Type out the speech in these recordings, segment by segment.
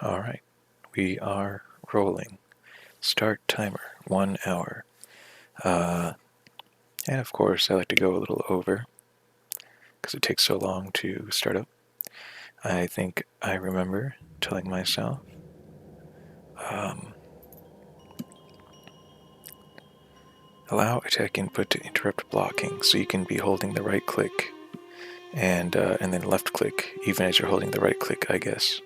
Alright, we are rolling. Start timer, 1 hour. And of course, I like to go a little over, because it takes so long to start up. I think I remember telling myself, allow attack input to interrupt blocking, so you can be holding the right click and then left click, even as you're holding the right click, I guess.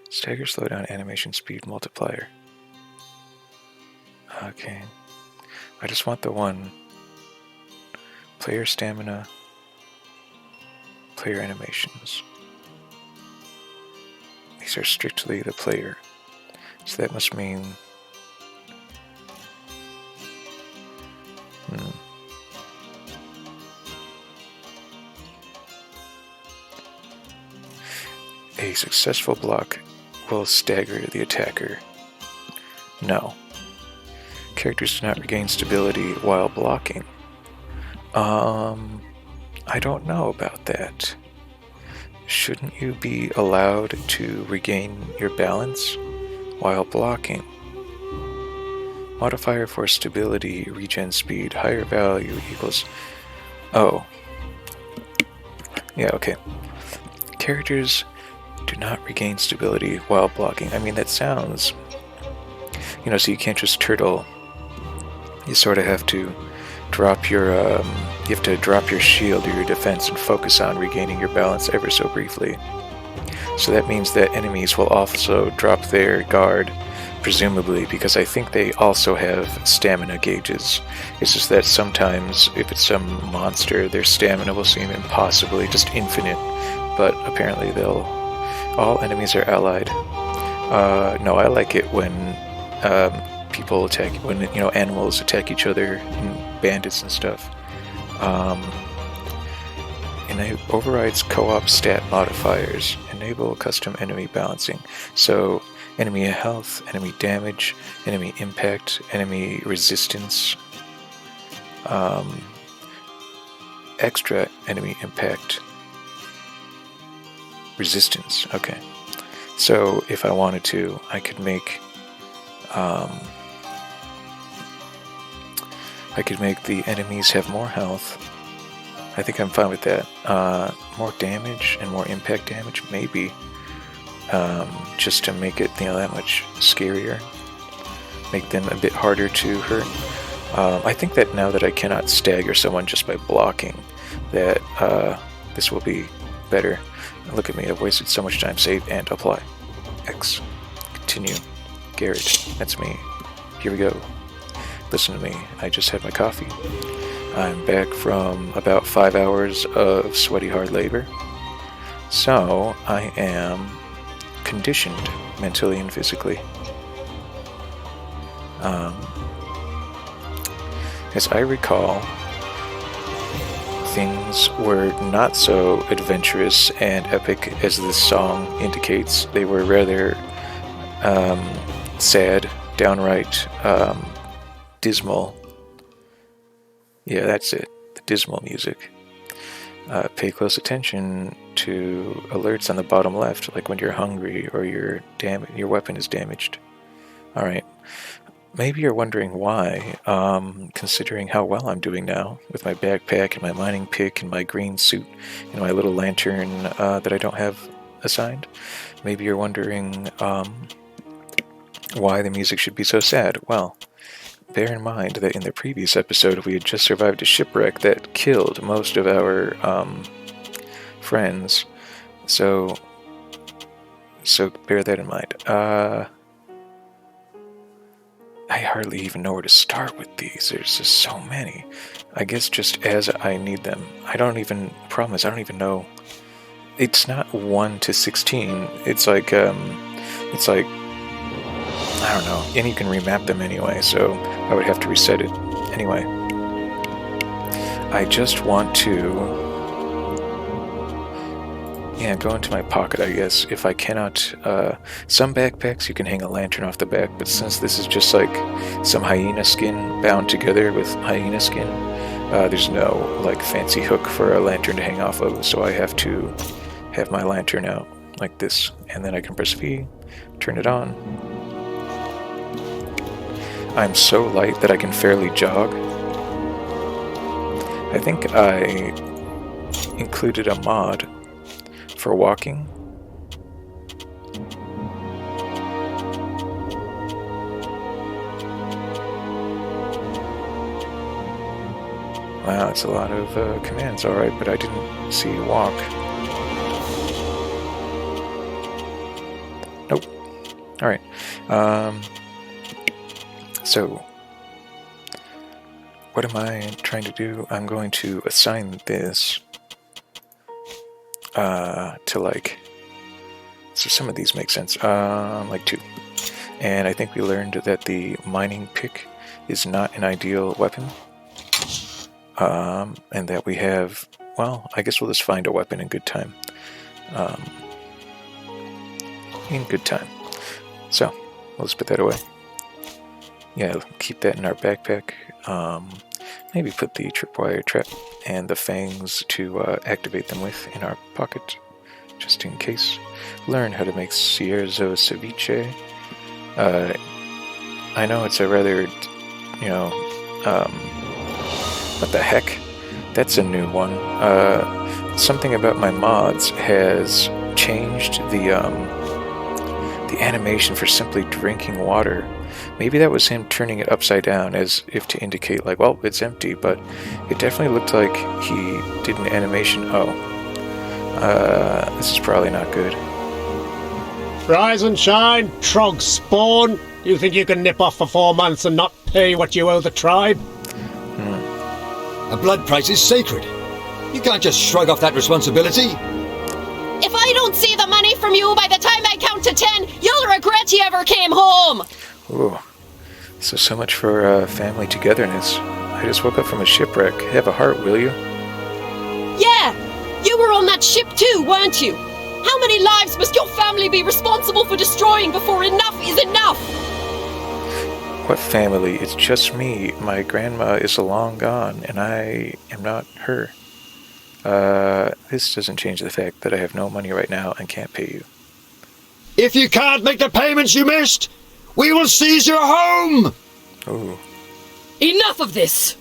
Stagger slowdown animation speed multiplier. Okay. I just want the one. Player stamina, player animations. These are strictly the player. So that must mean... A successful block will stagger the attacker. No. Characters do not regain stability while blocking. I don't know about that. Shouldn't you be allowed to regain your balance while blocking? Modifier for stability, regen speed, higher value equals... Oh. Yeah, okay. Characters do not regain stability while blocking. I mean, that sounds... so you can't just turtle. You sort of have to drop your... you have to drop your shield or your defense and focus on regaining your balance ever so briefly. So that means that enemies will also drop their guard, presumably, because I think they also have stamina gauges. It's just that sometimes, if it's some monster, their stamina will seem impossibly just infinite, but apparently all enemies are allied. No, I like it when people attack, when animals attack each other, and bandits and stuff. And it overrides co-op stat modifiers. Enable custom enemy balancing. So enemy health, enemy damage, enemy impact, enemy resistance, extra enemy impact, resistance. Okay. So if I wanted to, I could make the enemies have more health. I think I'm fine with that. More damage and more impact damage, maybe. Just to make it, that much scarier. Make them a bit harder to hurt. I think that now that I cannot stagger someone just by blocking, that this will be better. Look at me, I've wasted so much time. Save and apply. X. Continue. Garrett, that's me. Here we go. Listen to me, I just had my coffee. I'm back from about 5 hours of sweaty hard labor. So, I am conditioned mentally and physically. As I recall, things were not so adventurous and epic as this song indicates. They were rather sad, downright dismal. Yeah, that's it. The dismal music. Pay close attention to alerts on the bottom left, like when you're hungry or your weapon is damaged. Alright. Maybe you're wondering why, considering how well I'm doing now, with my backpack and my mining pick and my green suit and my little lantern that I don't have assigned. Maybe you're wondering why the music should be so sad. Well, bear in mind that in the previous episode we had just survived a shipwreck that killed most of our friends, so bear that in mind. I hardly even know where to start with these. There's just so many. I guess just as I need them. Problem is, I don't even know. It's not 1 to 16. It's like, I don't know. And you can remap them anyway, so I would have to reset it. Anyway. I just want to... go into my pocket, I guess. If I cannot... some backpacks, you can hang a lantern off the back, but since this is just like some hyena skin bound together with hyena skin, there's no, fancy hook for a lantern to hang off of, so I have to have my lantern out like this, and then I can press V, turn it on. I'm so light that I can fairly jog. I think I included a mod for walking. Wow, it's a lot of commands, alright, but I didn't see walk. Nope. Alright. So, what am I trying to do? I'm going to assign this to like, so some of these make sense, like 2. And I think we learned that the mining pick is not an ideal weapon. And that we have, well, I guess we'll just find a weapon in good time. In good time. So, we'll just put that away. Yeah, keep that in our backpack. Maybe put the tripwire trap and the fangs to activate them with in our pocket, just in case. Learn how to make Cierzo ceviche. I know it's a rather, what the heck? That's a new one. Something about my mods has changed the animation for simply drinking water. Maybe that was him turning it upside down as if to indicate, like, well, it's empty, but it definitely looked like he did an animation. Oh. This is probably not good. Rise and shine, trog spawn. You think you can nip off for 4 months and not pay what you owe the tribe? A blood price is sacred. You can't just shrug off that responsibility. If I don't see the money from you by the time I count to 10, you'll regret you ever came home! Ooh. So much for family togetherness. I just woke up from a shipwreck. Have a heart, will you? Yeah! You were on that ship too, weren't you? How many lives must your family be responsible for destroying before enough is enough? What family? It's just me. My grandma is long gone, and I am not her. This doesn't change the fact that I have no money right now and can't pay you. If you can't make the payments you missed, we will seize your home! Ooh. Enough of this!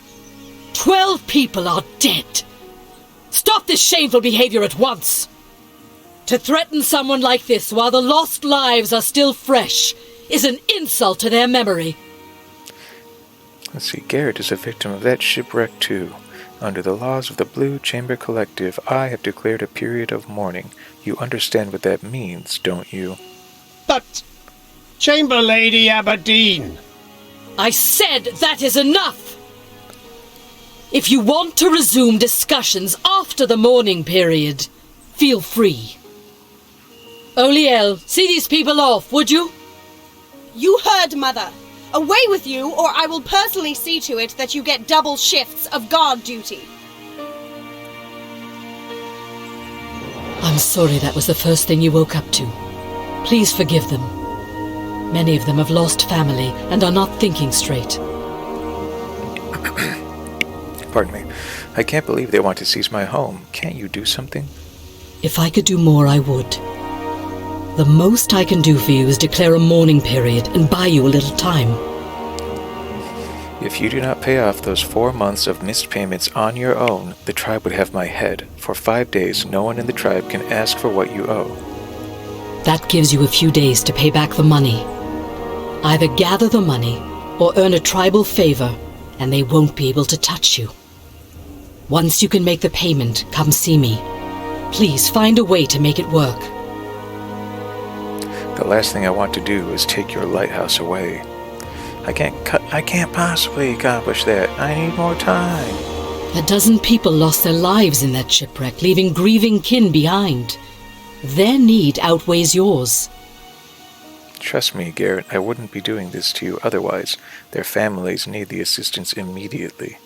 12 people are dead. Stop this shameful behavior at once. To threaten someone like this while the lost lives are still fresh is an insult to their memory. Let's see, Garrett is a victim of that shipwreck too. Under the laws of the Blue Chamber Collective, I have declared a period of mourning. You understand what that means, don't you? But, Chamber Lady Aberdeen... I said that is enough! If you want to resume discussions after the mourning period, feel free. Oliel, see these people off, would you? You heard, Mother. Away with you, or I will personally see to it that you get double shifts of guard duty. I'm sorry that was the first thing you woke up to. Please forgive them. Many of them have lost family and are not thinking straight. Pardon me. I can't believe they want to seize my home. Can't you do something? If I could do more, I would. The most I can do for you is declare a mourning period and buy you a little time. If you do not pay off those 4 months of missed payments on your own, the tribe would have my head. For 5 days, no one in the tribe can ask for what you owe. That gives you a few days to pay back the money. Either gather the money or earn a tribal favor, and they won't be able to touch you. Once you can make the payment, come see me. Please find a way to make it work. The last thing I want to do is take your lighthouse away. I can't possibly accomplish that. I need more time. 12 people lost their lives in that shipwreck, leaving grieving kin behind. Their need outweighs yours. Trust me, Garrett, I wouldn't be doing this to you otherwise. Their families need the assistance immediately.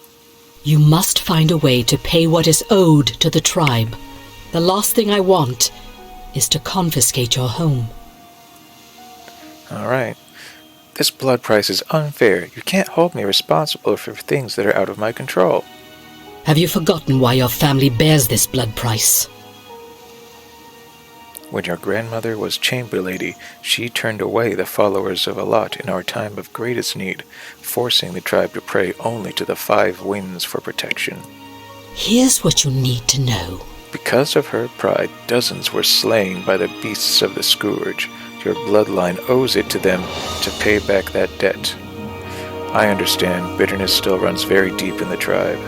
You must find a way to pay what is owed to the tribe. The last thing I want is to confiscate your home. All right. This blood price is unfair. You can't hold me responsible for things that are out of my control. Have you forgotten why your family bears this blood price? When your grandmother was chamber lady, she turned away the followers of Alat in our time of greatest need, forcing the tribe to pray only to the 5 winds for protection. Here's what you need to know. Because of her pride, dozens were slain by the beasts of the scourge. Your bloodline owes it to them to pay back that debt. I understand bitterness still runs very deep in the tribe.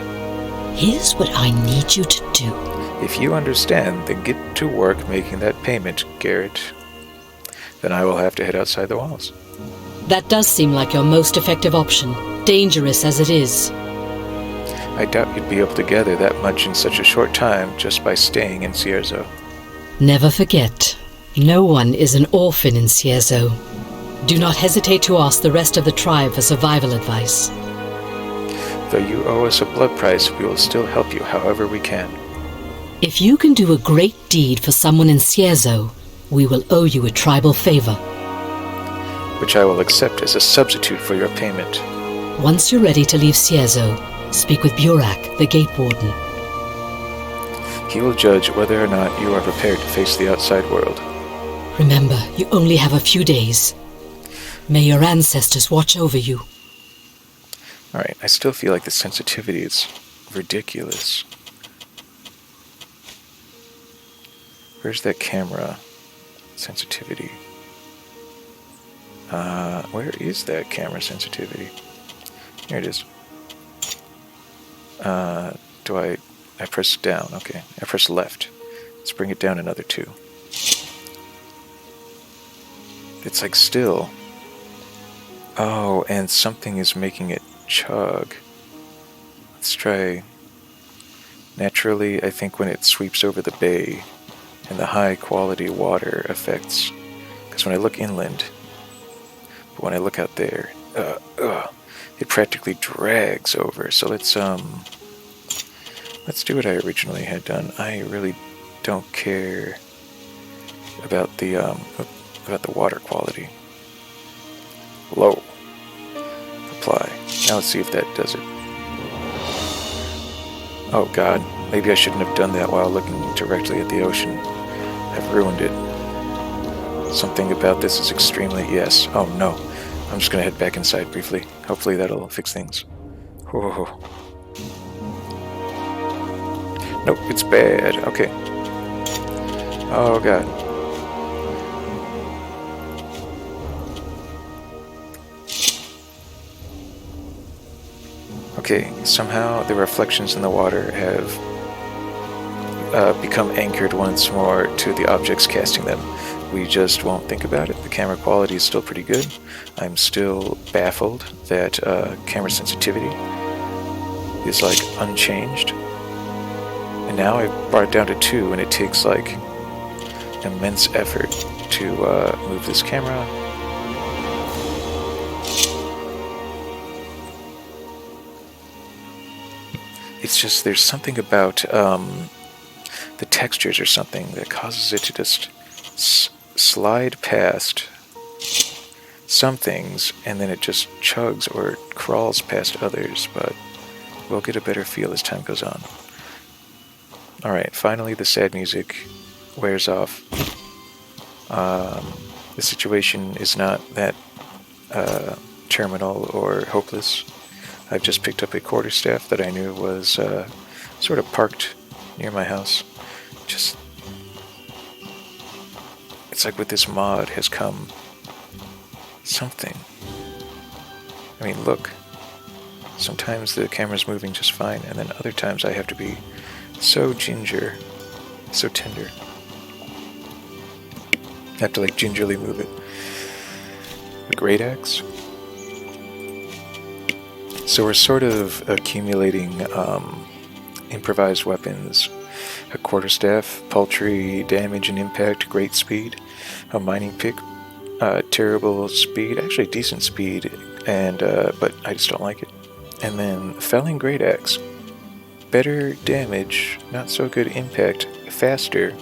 Here's what I need you to do. If you understand, then get to work making that payment, Garrett. Then I will have to head outside the walls. That does seem like your most effective option, dangerous as it is. I doubt you'd be able to gather that much in such a short time just by staying in Cierzo. Never forget, no one is an orphan in Cierzo. Do not hesitate to ask the rest of the tribe for survival advice. Though you owe us a blood price, we will still help you however we can. If you can do a great deed for someone in Cierzo, we will owe you a tribal favor. Which I will accept as a substitute for your payment. Once you're ready to leave Cierzo, speak with Burak, the Gate Warden. He will judge whether or not you are prepared to face the outside world. Remember, you only have a few days. May your ancestors watch over you. Alright, I still feel like the sensitivity is ridiculous. Where's that camera sensitivity? Where is that camera sensitivity? Here it is. I press down, okay. I press left. Let's bring it down another 2. It's like still. Oh, and something is making it chug. Let's try. Naturally, I think when it sweeps over the bay and the high quality water effects, because when I look inland, but when I look out there, it practically drags over. So let's do what I originally had done. I really don't care about the water quality. Low. Apply. Now let's see if that does it. Oh god, maybe I shouldn't have done that while looking directly at the ocean. I've ruined it. Something about this is extremely... Yes. Oh no. I'm just gonna head back inside briefly. Hopefully that'll fix things. Whoa. Nope, it's bad. Okay. Oh god. Okay, somehow the reflections in the water have become anchored once more to the objects casting them. We just won't think about it. The camera quality is still pretty good. I'm still baffled that camera sensitivity is like unchanged. And now I've brought it down to 2, and it takes like immense effort to move this camera. It's just, there's something about the textures or something that causes it to just slide past some things, and then it just chugs or crawls past others, but we'll get a better feel as time goes on. Alright, finally the sad music wears off. The situation is not that terminal or hopeless. I've just picked up a quarterstaff that I knew was sort of parked near my house. Just, it's like with this mod has come something. I mean, look. Sometimes the camera's moving just fine, and then other times I have to be so ginger, so tender. I have to like gingerly move it. The great axe. So we're sort of accumulating improvised weapons. A quarterstaff, paltry damage and impact, great speed. A mining pick, terrible speed, actually decent speed, and but I just don't like it. And then felling great axe, better damage, not so good impact, faster.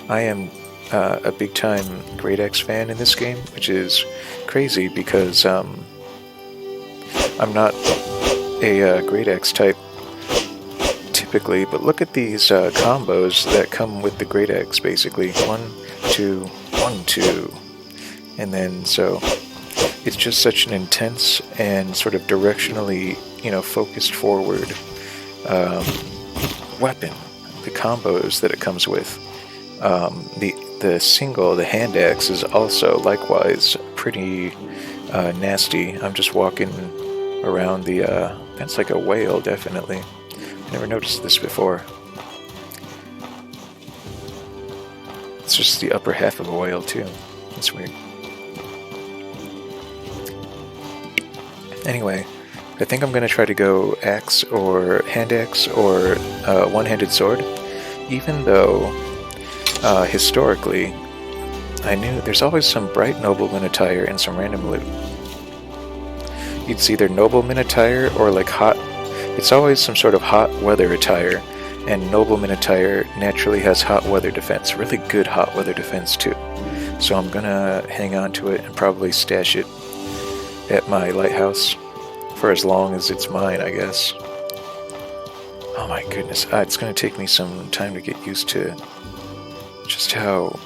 I am a big time great axe fan in this game, which is crazy because I'm not a great axe type typically, but look at these combos that come with the Great Axe, basically. 1, 2, 1, 2. And then, so, it's just such an intense and sort of directionally, focused forward weapon. The combos that it comes with. The hand axe is also likewise pretty nasty. I'm just walking around that's like a whale, definitely. I never noticed this before. It's just the upper half of a whale, too. That's weird. Anyway, I think I'm going to try to go axe or hand axe or one-handed sword, even though historically I knew there's always some bright nobleman attire and some random loot. It's either nobleman attire or like it's always some sort of hot weather attire, and nobleman attire naturally has hot weather defense, really good hot weather defense too. So I'm gonna hang on to it and probably stash it at my lighthouse for as long as it's mine, I guess. Oh my goodness, it's gonna take me some time to get used to just how...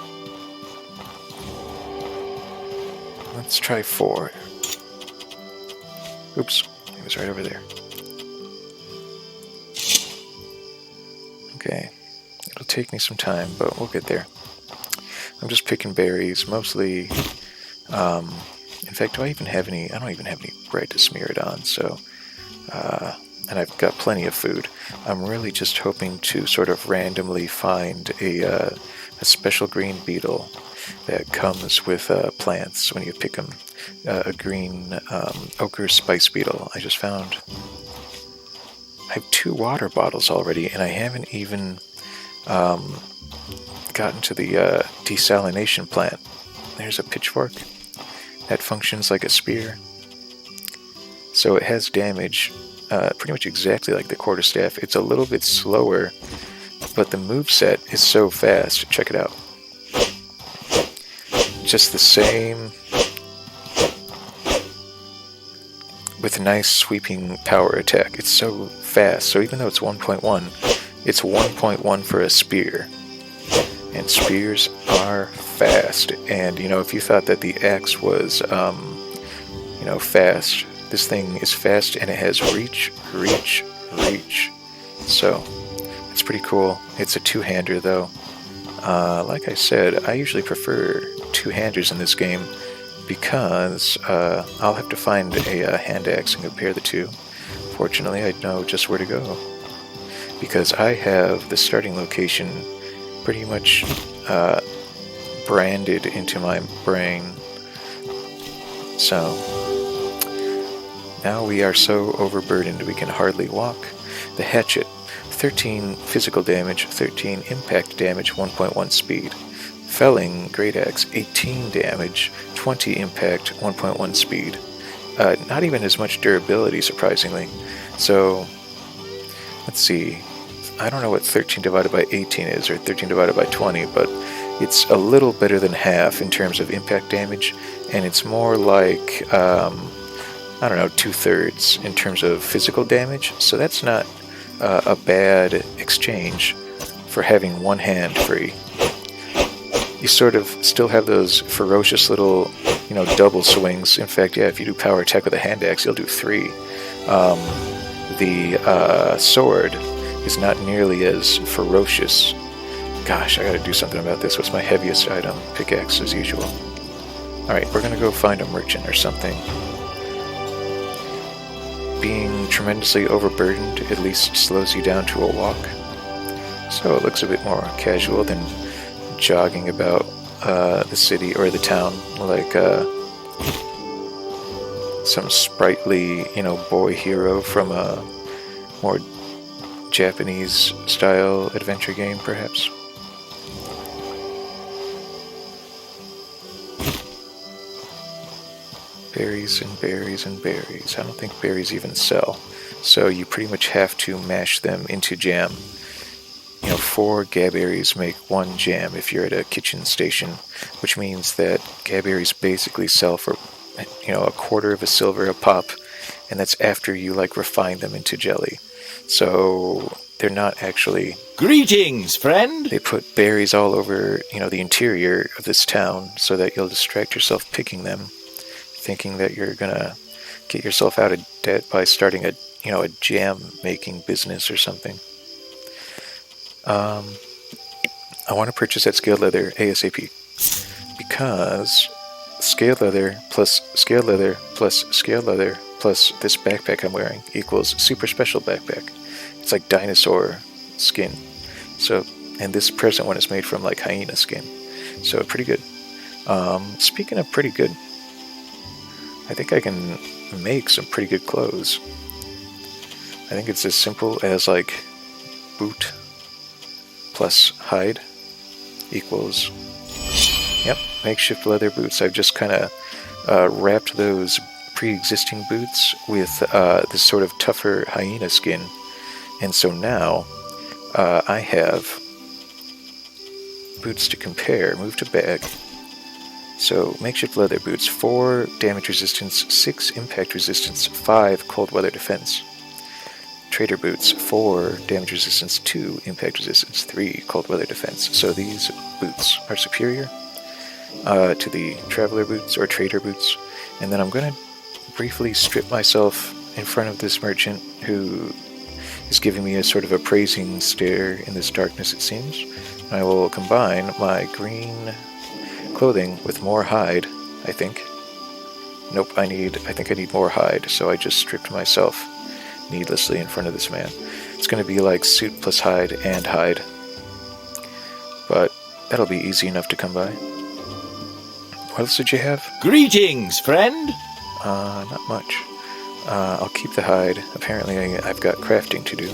Let's try 4. Oops, it was right over there. Okay, it'll take me some time, but we'll get there. I'm just picking berries, mostly, in fact, do I even have any? I don't even have any bread to smear it on, so, and I've got plenty of food. I'm really just hoping to sort of randomly find a special green beetle that comes with plants when you pick them. A green ochre spice beetle. I just found... I have 2 water bottles already, and I haven't even gotten to the desalination plant. There's a pitchfork that functions like a spear. So it has damage pretty much exactly like the quarterstaff. It's a little bit slower, but the moveset is so fast. Check it out. Just the same, with a nice sweeping power attack. It's so fast. So even though it's 1.1, it's 1.1 for a spear. And spears are fast. And, if you thought that the axe was, fast, this thing is fast and it has reach. So, it's pretty cool. It's a two-hander, though. Like I said, I usually prefer two-handers in this game because I'll have to find a hand axe and compare the two. Fortunately, I know just where to go because I have the starting location pretty much branded into my brain. So now we are so overburdened we can hardly walk. The hatchet, 13 physical damage, 13 impact damage, 1.1 speed. Felling great axe, 18 damage, 20 impact, 1.1 speed. Not even as much durability, surprisingly. So, let's see. I don't know what 13 divided by 18 is, or 13 divided by 20, but it's a little better than half in terms of impact damage, and it's more like, 2/3 in terms of physical damage, so that's not a bad exchange for having one hand free. You sort of still have those ferocious little, double swings. In fact, if you do power attack with a hand axe, you'll do 3. The sword is not nearly as ferocious. Gosh, I gotta do something about this. What's my heaviest item? Pickaxe, as usual. Alright, we're gonna go find a merchant or something. Being tremendously overburdened at least slows you down to a walk. So it looks a bit more casual than jogging about the city or the town like some sprightly, boy hero from a more Japanese style adventure game, perhaps. Berries and berries and berries. I don't think berries even sell. So you pretty much have to mash them into jam. 4 gaberries make 1 jam if you're at a kitchen station, which means that gaberries basically sell for, a quarter of a silver a pop, and that's after you, refine them into jelly. So they're not actually... Greetings, friend! They put berries all over, the interior of this town so that you'll distract yourself picking them, thinking that you're gonna get yourself out of debt by starting a jam-making business or something. I want to purchase that scaled leather ASAP, because scaled leather plus scaled leather plus scaled leather plus this backpack I'm wearing equals super special backpack. It's like dinosaur skin. So, and this present one is made from like hyena skin. So pretty good. Speaking of pretty good, I think I can make some pretty good clothes. I think it's as simple as like boot plus hide equals, yep, makeshift leather boots. I've just kind of wrapped those pre-existing boots with this sort of tougher hyena skin, and so now I have boots to compare. Move to bag. So makeshift leather boots, 4 damage resistance, 6 impact resistance, 5 cold weather defense. Trader boots, 4 damage resistance, 2 impact resistance, 3 cold weather defense. So these boots are superior to the traveler boots or trader boots. And then I'm going to briefly strip myself in front of this merchant who is giving me a sort of appraising stare in this darkness, it seems. I will combine my green clothing with more hide, I think. Nope, I think I need more hide, so I just stripped myself needlessly in front of this man. It's going to be like suit plus hide and hide, but that'll be easy enough to come by. What else did you have? Greetings, friend! Not much. I'll keep the hide. Apparently I've got crafting to do.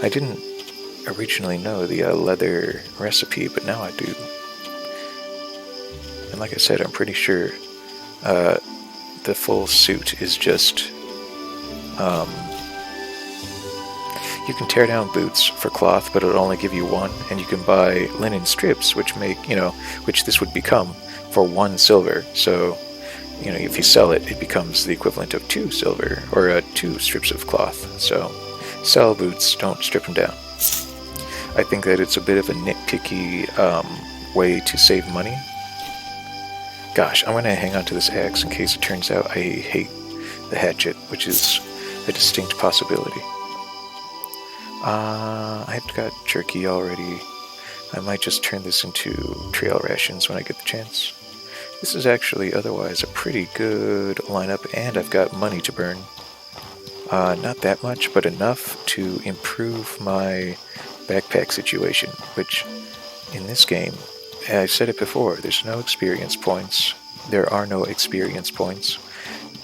I didn't originally know the leather recipe, but now I do. And like I said, I'm pretty sure the full suit is just... you can tear down boots for cloth, but it'll only give you 1, and you can buy linen strips, which which this would become for 1 silver. So, if you sell it, it becomes the equivalent of 2 silver, or 2 strips of cloth. So, sell boots, don't strip them down. I think that it's a bit of a nitpicky way to save money. Gosh, I'm going to hang on to this axe in case it turns out I hate the hatchet, which is a distinct possibility. I've got jerky already. I might just turn this into trail rations when I get the chance. This is actually otherwise a pretty good lineup, and I've got money to burn. Not that much, but enough to improve my backpack situation, which in this game, I've said it before, there's no experience points. There are no experience points.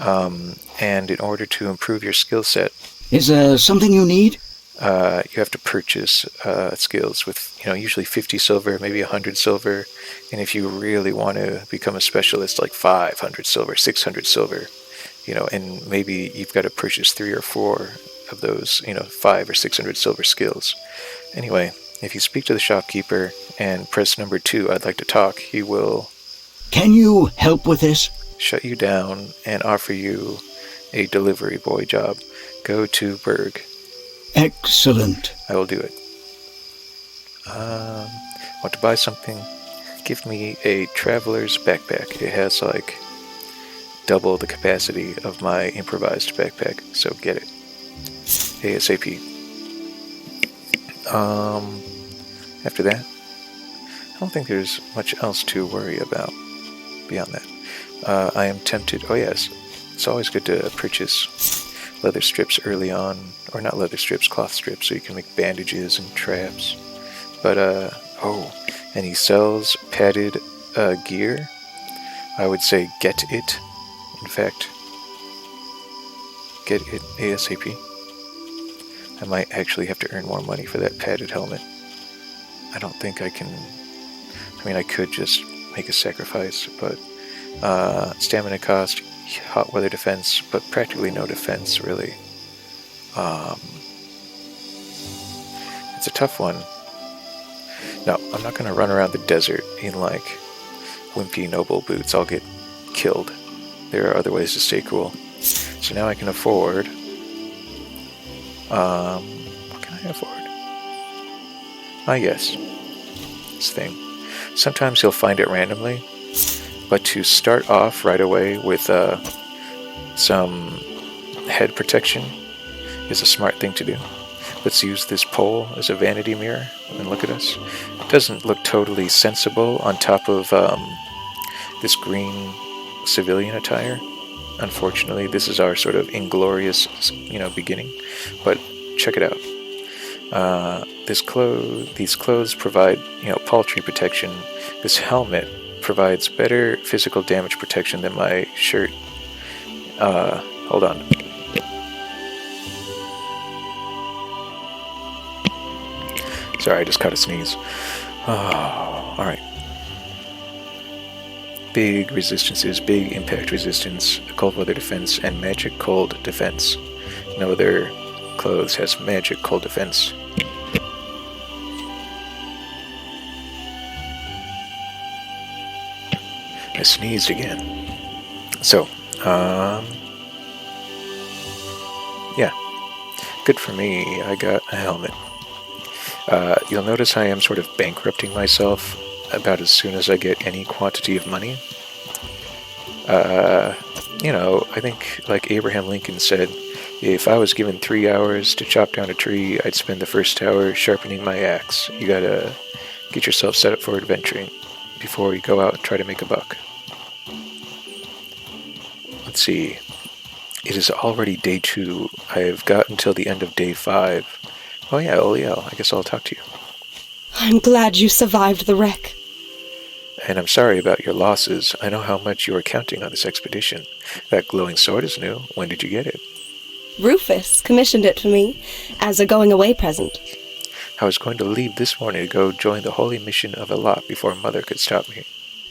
And in order to improve your skill set... Is there something you need? You have to purchase skills with, usually 50 silver, maybe 100 silver. And if you really want to become a specialist, like 500 silver, 600 silver, and maybe you've got to purchase 3 or 4 of those, 5 or 600 silver skills. Anyway, if you speak to the shopkeeper and press number 2, I'd like to talk, he will... Can you help with this? Shut you down and offer you a delivery boy job. Go to Berg. Excellent. I will do it. Want to buy something? Give me a traveler's backpack. It has like double the capacity of my improvised backpack, so get it. ASAP. After that, I don't think there's much else to worry about beyond that. I am tempted... Oh yes, it's always good to purchase leather strips early on, or not leather strips, cloth strips, so you can make bandages and traps. But, and he sells padded gear. I would say get it. In fact, get it ASAP. I might actually have to earn more money for that padded helmet. I don't think I can... I could just make a sacrifice, but stamina cost, hot weather defense, but practically no defense, really. It's a tough one. No, I'm not going to run around the desert in, like, wimpy noble boots. I'll get killed. There are other ways to stay cool. So now I can afford What can I afford? Ah, yes. This thing. Sometimes you'll find it randomly, but to start off right away with some head protection is a smart thing to do. Let's use this pole as a vanity mirror and look at us. It doesn't look totally sensible on top of this green civilian attire. Unfortunately, this is our sort of inglorious, beginning. But check it out. These clothes provide, paltry protection. This helmet provides better physical damage protection than my shirt. Hold on. Sorry, I just caught a sneeze. Oh, alright. Big resistances, big impact resistance, cold weather defense, and magic cold defense. No other clothes has magic cold defense. I sneezed again. So, yeah. Good for me, I got a helmet. You'll notice I am sort of bankrupting myself about as soon as I get any quantity of money. I think, like Abraham Lincoln said, if I was given 3 hours to chop down a tree, I'd spend the first hour sharpening my axe. You gotta get yourself set up for adventuring before you go out and try to make a buck. Let's see. It is already day 2. I've got until the end of day 5. Oh yeah, Oliel, I guess I'll talk to you. I'm glad you survived the wreck. And I'm sorry about your losses. I know how much you were counting on this expedition. That glowing sword is new. When did you get it? Rufus commissioned it for me as a going-away present. I was going to leave this morning to go join the holy mission of Elot before Mother could stop me.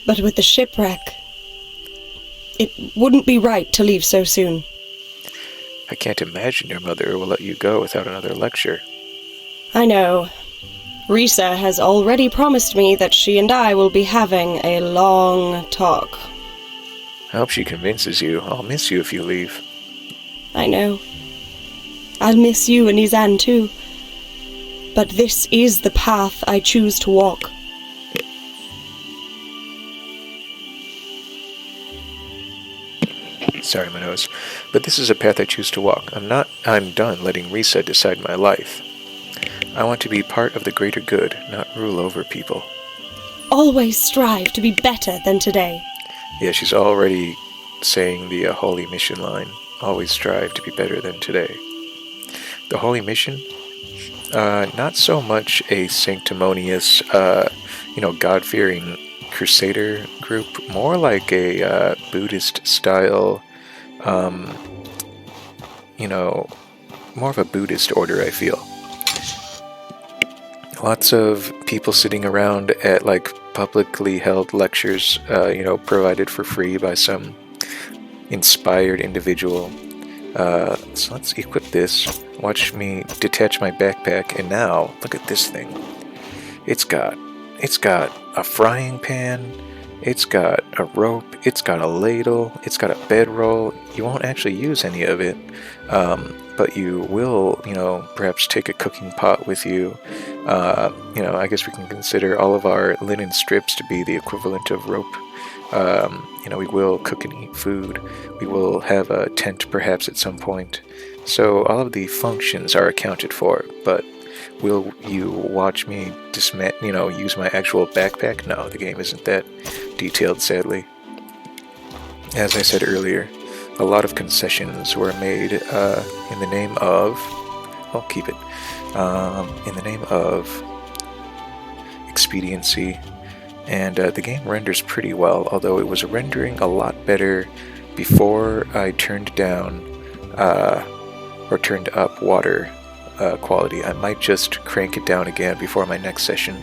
But with the shipwreck, it wouldn't be right to leave so soon. I can't imagine your mother will let you go without another lecture. I know. Risa has already promised me that she and I will be having a long talk. I hope she convinces you. I'll miss you if you leave. I know. I'll miss you and Izan too. But this is the path I choose to walk. Sorry, my nose. But this is a path I choose to walk. I'm done letting Risa decide my life. I want to be part of the greater good, not rule over people. Always strive to be better than today. Yeah, she's already saying the holy mission line. Always strive to be better than today. The holy mission? Not so much a sanctimonious, God-fearing crusader group. More like a Buddhist-style, more of a Buddhist order, I feel. Lots of people sitting around at, publicly held lectures, provided for free by some inspired individual. So let's equip this. Watch me detach my backpack, and now, look at this thing. It's got a frying pan, it's got a rope, it's got a ladle, it's got a bedroll. You won't actually use any of it, but you will, perhaps take a cooking pot with you. I guess we can consider all of our linen strips to be the equivalent of rope. We will cook and eat food. We will have a tent perhaps at some point. So all of the functions are accounted for, but will you watch me use my actual backpack? No, the game isn't that detailed, sadly. As I said earlier, a lot of concessions were made in the name of... I'll keep it. In the name of expediency. And the game renders pretty well, although it was rendering a lot better before I turned down or turned up water quality. I might just crank it down again before my next session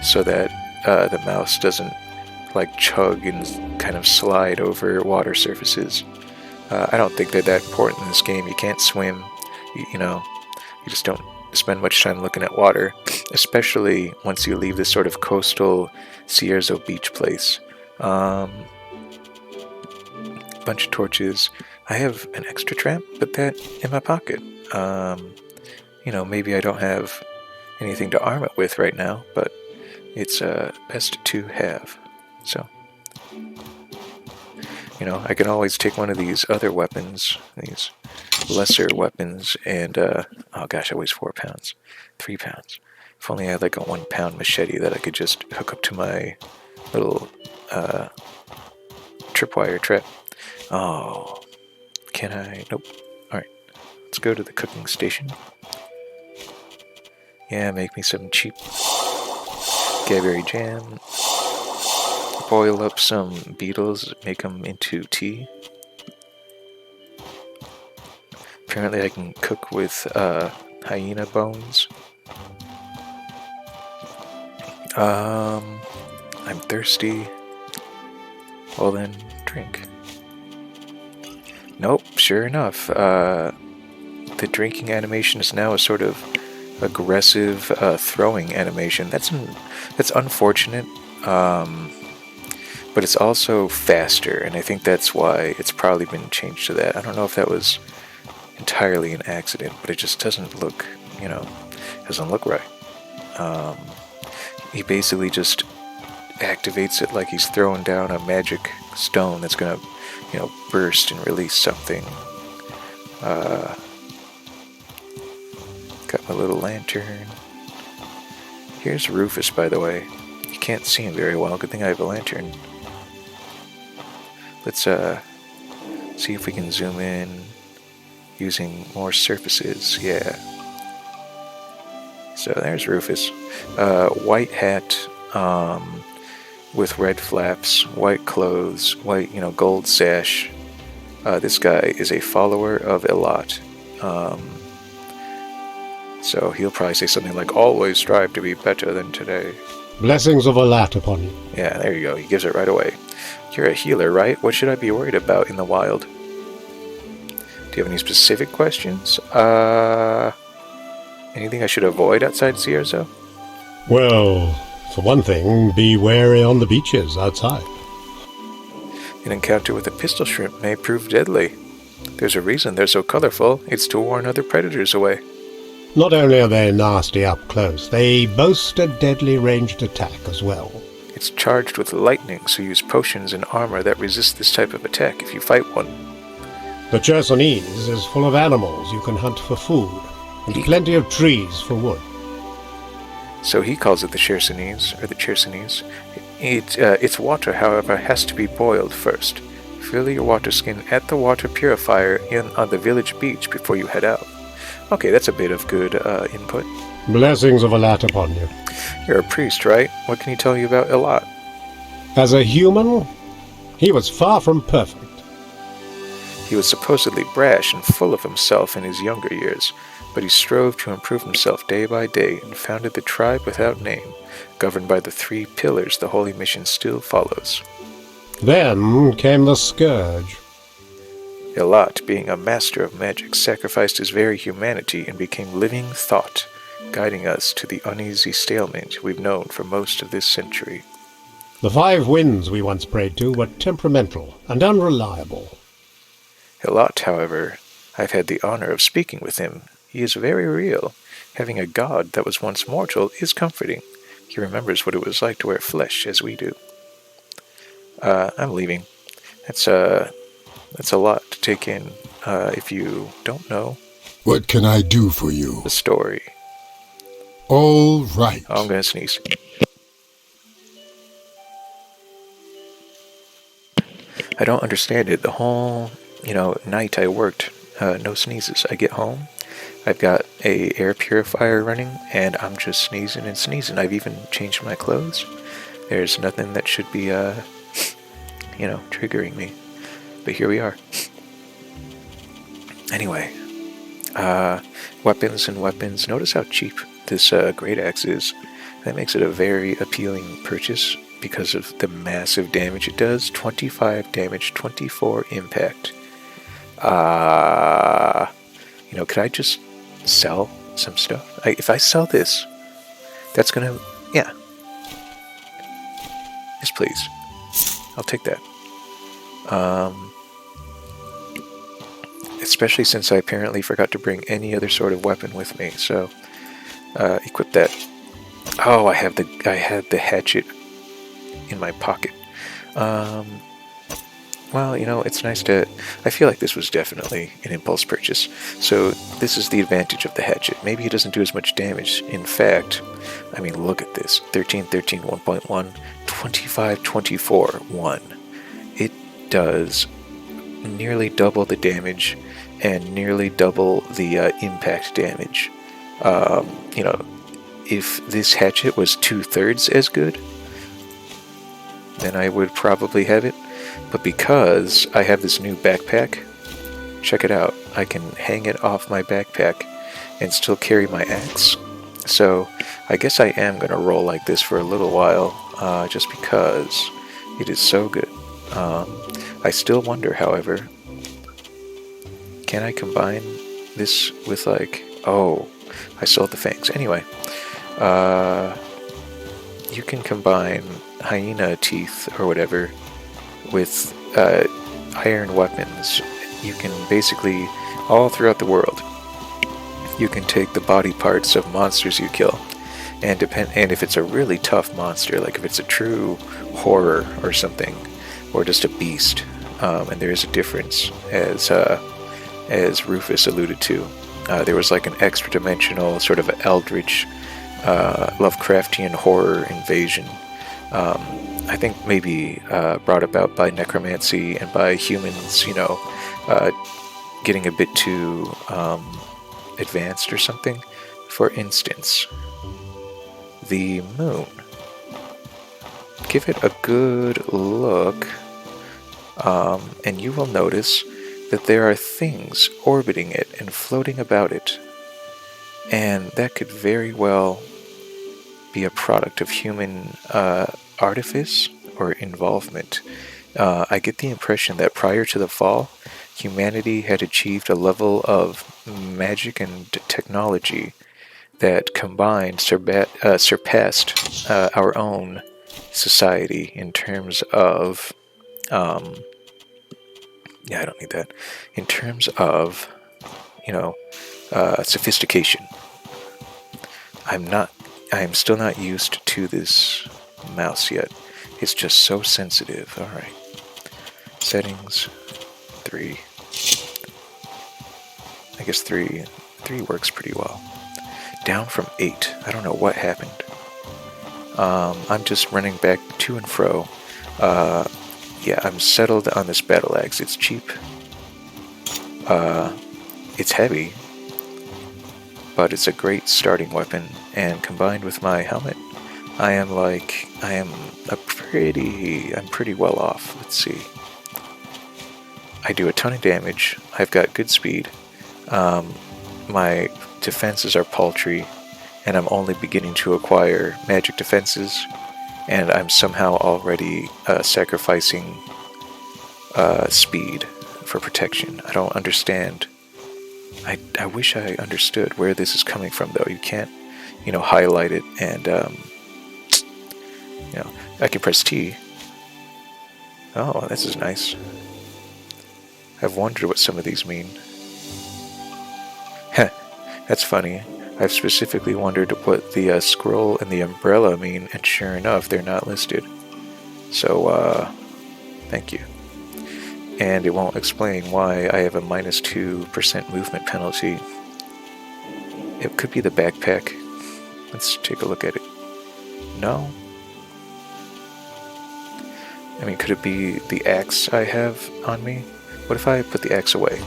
so that the mouse doesn't chug and kind of slide over water surfaces. I don't think they're that important in this game. You can't swim, you just don't spend much time looking at water, especially once you leave this sort of coastal Cierzo beach place. Bunch of torches. I have an extra tramp, put that in my pocket. maybe I don't have anything to arm it with right now, but it's best to have. So, I can always take one of these other weapons, these lesser weapons, and, oh gosh, I weigh 4 pounds, 3 pounds. If only I had like a 1 pound machete that I could just hook up to my little tripwire trap. Oh, can I? Nope. Alright, let's go to the cooking station. Yeah, make me some cheap gaberry jam. Boil up some beetles, make them into tea. Apparently I can cook with hyena bones. I'm thirsty. Well then, drink. Nope, sure enough. The drinking animation is now a sort of aggressive throwing animation. That's unfortunate. But it's also faster, and I think that's why it's probably been changed to that. I don't know if that was entirely an accident, but it just doesn't look, doesn't look right. He basically just activates it like he's throwing down a magic stone that's gonna, burst and release something. Got my little lantern. Here's Rufus, by the way. You can't see him very well. Good thing I have a lantern. Let's see if we can zoom in using more surfaces. Yeah. So there's Rufus. White hat with red flaps, white clothes, white, gold sash. This guy is a follower of Elat. So he'll probably say something like, always strive to be better than today. Blessings of Alat upon you. Yeah, there you go. He gives it right away. You're a healer, right? What should I be worried about in the wild? Do you have any specific questions? Anything I should avoid outside Cierzo? Well, for one thing, be wary on the beaches outside. An encounter with a pistol shrimp may prove deadly. There's a reason they're so colorful. It's to warn other predators away. Not only are they nasty up close, they boast a deadly ranged attack as well. It's charged with lightning, so use potions and armor that resist this type of attack if you fight one. The Chersonese is full of animals you can hunt for food, and plenty of trees for wood. So he calls it the Chersonese, or the Chersonese. Its water, however, has to be boiled first. Fill your water skin at the water purifier on the village beach before you head out. Okay, that's a bit of good input. Blessings of Elat upon you. You're a priest, right? What can he tell you about Elat? As a human, he was far from perfect. He was supposedly brash and full of himself in his younger years, but he strove to improve himself day by day and founded the tribe without name, governed by the 3 pillars the holy mission still follows. Then came the Scourge. Elat, being a master of magic, sacrificed his very humanity and became living thought, guiding us to the uneasy stalemate we've known for most of this century. The 5 winds we once prayed to were temperamental and unreliable. Elat, however, I've had the honor of speaking with him. He is very real. Having a god that was once mortal is comforting. He remembers what it was like to wear flesh, as we do. I'm leaving. That's a lot to take in if you don't know What can I do for you? the story. All right. Oh, I'm gonna sneeze. I don't understand it. The whole, night I worked, no sneezes. I get home, I've got a air purifier running, and I'm just sneezing and sneezing. I've even changed my clothes. There's nothing that should be, triggering me. But here we are. Anyway, weapons and weapons. Notice how cheap this great axe is. That makes it a very appealing purchase because of the massive damage it does. 25 damage, 24 impact. Could I just sell some stuff? If I sell this, that's gonna, yeah. Yes, please. I'll take that. especially since I apparently forgot to bring any other sort of weapon with me. So, equip that. Oh, I had the hatchet in my pocket. Well, you know, it's nice to... I feel like this was definitely an impulse purchase. So this is the advantage of the hatchet. Maybe it doesn't do as much damage. In fact, I mean, look at this. 13, 13, 1.1, 25, 24, 1. It does nearly double the damage and nearly double the impact damage. You know, if this hatchet was 2/3 as good, then I would probably have it. But because I have this new backpack, check it out. I can hang it off my backpack and still carry my axe. So I guess I am going to roll like this for a little while, just because it is so good. I still wonder, however, can I combine this with like... Oh, I sold the fangs. Anyway, you can combine hyena teeth or whatever with iron weapons. You can basically, all throughout the world, you can take the body parts of monsters you kill, and if it's a really tough monster, like if it's a true horror or something, or just a beast, and there is a difference, as Rufus alluded to. There was like an extra-dimensional sort of eldritch Lovecraftian horror invasion. I think maybe brought about by necromancy and by humans, you know, getting a bit too advanced or something. For instance, the moon. Give it a good look, and you will notice that there are things orbiting it and floating about it. And that could very well be a product of human artifice or involvement. I get the impression that prior to the fall, humanity had achieved a level of magic and technology that combined surpassed our own society in terms of... yeah, I don't need that. In terms of, you know, sophistication. I am still not used to this mouse yet. It's just so sensitive. Alright. Settings. 3. I guess 3 works pretty well. Down from 8. I don't know what happened. I'm just running back to and fro. Yeah, I'm settled on this battle axe. It's cheap. It's heavy. But it's a great starting weapon, and combined with my helmet, I'm pretty well off. Let's see. I do a ton of damage. I've got good speed. My defenses are paltry, and I'm only beginning to acquire magic defenses, and I'm somehow already sacrificing speed for protection. I don't understand. I wish I understood where this is coming from, though. You can't, you know, highlight it, and, you know, I can press T. Oh, this is nice. I've wondered what some of these mean. Heh, that's funny. I've specifically wondered what the scroll and the umbrella mean, and sure enough, they're not listed. So, thank you. And it won't explain why I have a -2% movement penalty. It could be the backpack. Let's take a look at it. No? I mean, could it be the axe I have on me? What if I put the axe away?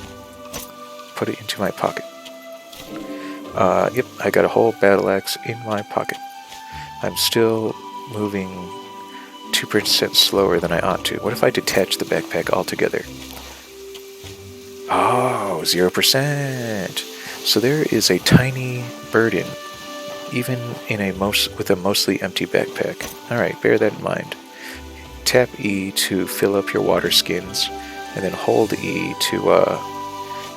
Put it into my pocket. Yep, I got a whole battle axe in my pocket. I'm still moving 2% slower than I ought to. What if I detach the backpack altogether? Oh, 0%. So there is a tiny burden, even in with a mostly empty backpack. Alright, bear that in mind. Tap E to fill up your water skins, and then hold E to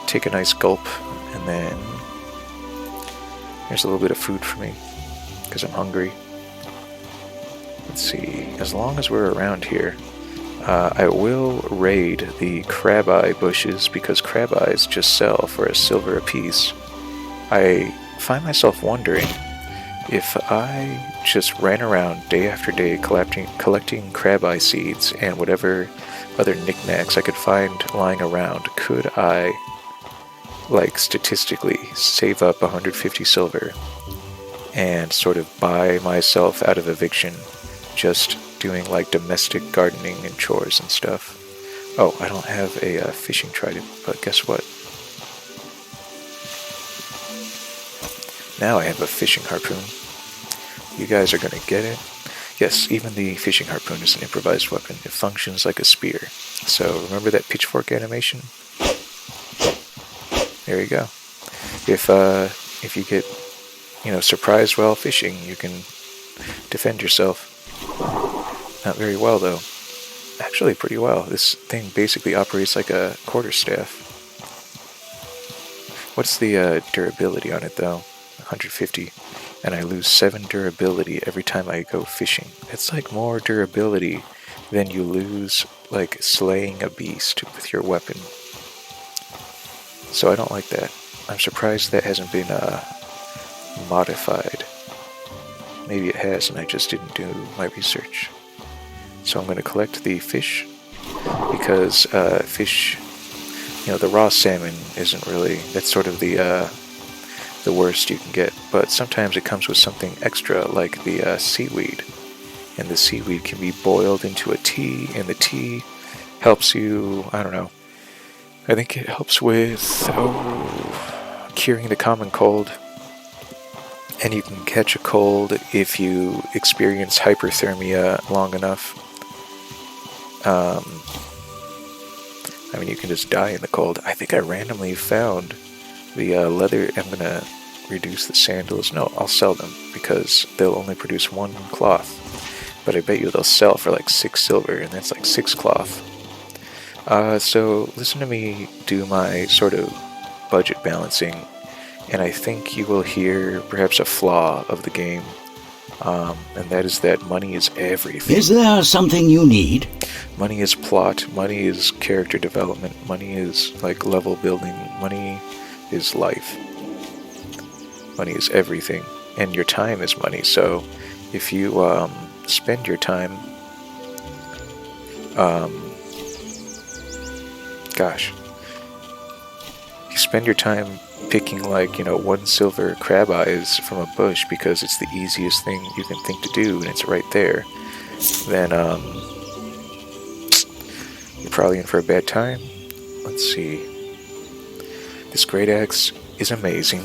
take a nice gulp, and then here's a little bit of food for me, because I'm hungry. Let's see, as long as we're around here, I will raid the crab eye bushes because crab eyes just sell for a silver apiece. I find myself wondering if I just ran around day after day collecting crab eye seeds and whatever other knickknacks I could find lying around, could I, like, statistically save up 150 silver and sort of buy myself out of eviction just doing like domestic gardening and chores and stuff. Oh, I don't have a fishing trident, but guess what? Now I have a fishing harpoon. You guys are gonna get it. Yes, even the fishing harpoon is an improvised weapon. It functions like a spear. So remember that pitchfork animation? There you go. If you get, surprised while fishing, you can defend yourself. Not very well, though. Actually, pretty well. This thing basically operates like a quarterstaff. What's the durability on it, though? 150. And I lose 7 durability every time I go fishing. It's like more durability than you lose, like, slaying a beast with your weapon. So I don't like that. I'm surprised that hasn't been modified. Maybe it has and I just didn't do my research. So I'm going to collect the fish, because fish, the raw salmon isn't really, that's sort of the worst you can get. But sometimes it comes with something extra, like the seaweed. And the seaweed can be boiled into a tea, and the tea helps you, I don't know, I think it helps with curing the common cold. And you can catch a cold if you experience hyperthermia long enough. You can just die in the cold. I think I randomly found the leather. I'm going to reduce the sandals. No, I'll sell them because they'll only produce 1 cloth. But I bet you they'll sell for like 6 silver, and that's like 6 cloth. So listen to me do my sort of budget balancing, and I think you will hear perhaps a flaw of the game, and that is that money is everything. Is there something you need? Money is plot, money is character development, money is like level building, money is life. Money is everything, and your time is money, so if you spend your time, you spend your time picking 1 silver crab eyes from a bush because it's the easiest thing you can think to do and it's right there, then you're probably in for a bad time. Let's see. This great axe is amazing.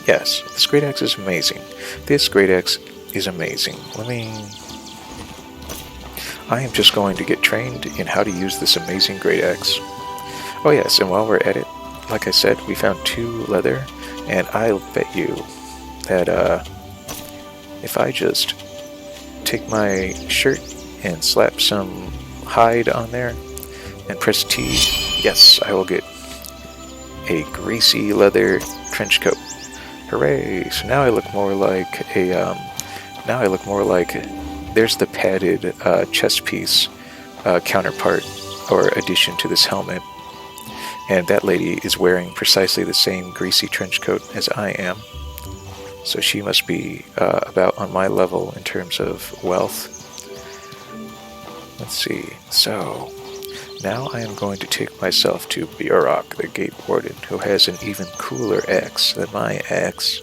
Yes, this great axe is amazing. This great axe is amazing. I am just going to get trained in how to use this amazing great axe. Oh yes, and while we're at it, like I said, we found 2 leather, and I'll bet you that if I just take my shirt and slap some hide on there and press T, yes, I will get a greasy leather trench coat. Hooray! So now I look more like there's the padded chest piece counterpart or addition to this helmet. And that lady is wearing precisely the same greasy trench coat as I am. So she must be about on my level in terms of wealth. Let's see. So, now I am going to take myself to Bjorok, the gate warden, who has an even cooler axe than my axe.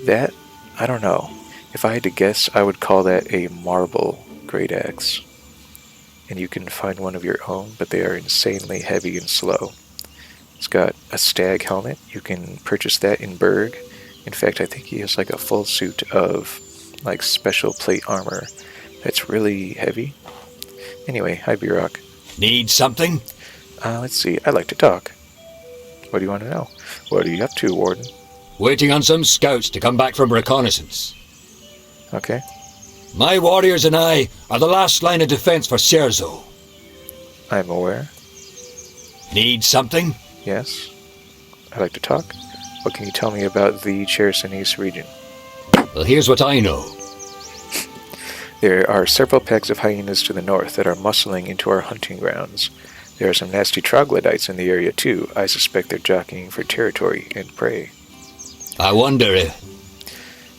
That, I don't know. If I had to guess, I would call that a marble great axe. And you can find one of your own, but they are insanely heavy and slow. It's got a stag helmet. You can purchase that in Berg. In fact, I think he has a full suit of special plate armor that's really heavy. Anyway, hi Bjorok. Need something? Let's see. I like to talk. What do you want to know? What are you up to, Warden? Waiting on some scouts to come back from reconnaissance. Okay. My warriors and I are the last line of defense for Serzo. I'm aware. Need something? Yes. I like to talk. What can you tell me about the Chersonese region? Well, here's what I know. There are several packs of hyenas to the north that are muscling into our hunting grounds. There are some nasty troglodytes in the area too. I suspect they're jockeying for territory and prey. I wonder if...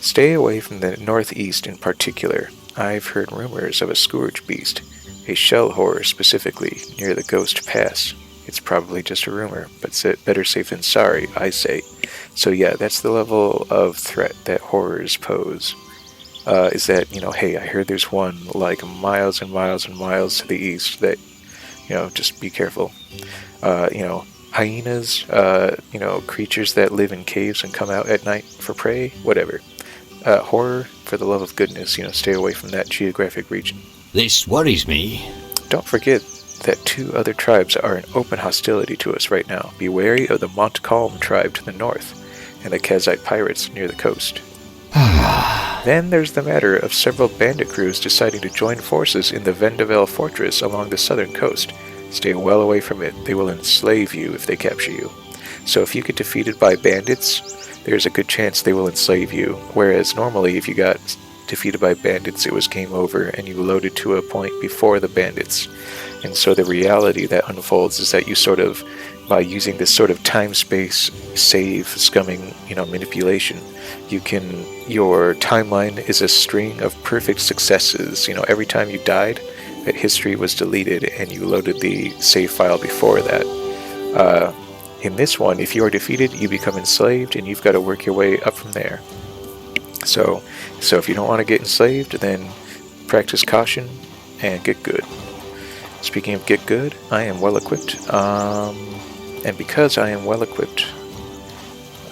Stay away from the northeast in particular. I've heard rumors of a scourge beast, a shell horror specifically, near the Ghost Pass. It's probably just a rumor, but better safe than sorry, I say. So yeah, that's the level of threat that horrors pose. Is that, hey, I heard there's one like miles and miles and miles to the east that, just be careful. Hyenas, creatures that live in caves and come out at night for prey, whatever. Horror, for the love of goodness, stay away from that geographic region. This worries me. Don't forget that 2 other tribes are in open hostility to us right now. Be wary of the Montcalm tribe to the north, and the Kazite pirates near the coast. Then there's the matter of several bandit crews deciding to join forces in the Vendavel fortress along the southern coast. Stay well away from it. They will enslave you if they capture you. So if you get defeated by bandits, there's a good chance they will enslave you. Whereas normally if you got defeated by bandits, it was game over and you loaded to a point before the bandits. And so the reality that unfolds is that you sort of, by using this sort of time-space save scumming, manipulation, your timeline is a string of perfect successes. Every time you died, that history was deleted and you loaded the save file before that. In this one, if you are defeated, you become enslaved and you've got to work your way up from there. So if you don't want to get enslaved, then practice caution and get good. Speaking of get good, I am well equipped. And because I am well equipped,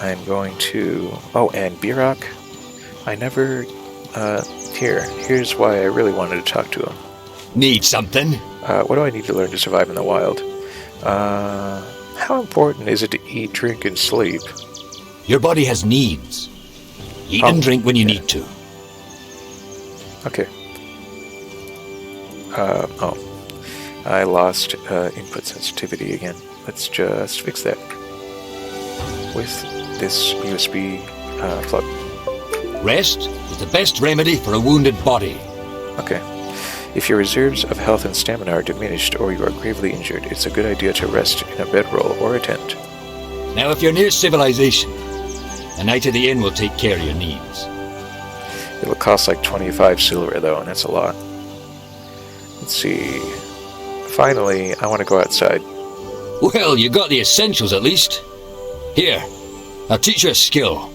I'm going to... Oh, and Birok, I never... Here's why I really wanted to talk to him. Need something? What do I need to learn to survive in the wild? How important is it to eat, drink, and sleep? Your body has needs. Eat and drink when you need to. Okay. I lost input sensitivity again. Let's just fix that with this USB plug. Rest is the best remedy for a wounded body. Okay. If your reserves of health and stamina are diminished or you are gravely injured, it's a good idea to rest in a bedroll or a tent. Now, if you're near civilization, a night at the inn will take care of your needs. It'll cost like 25 silver, though, and that's a lot. Let's see. Finally, I want to go outside. Well, you got the essentials at least. Here, I'll teach you a skill.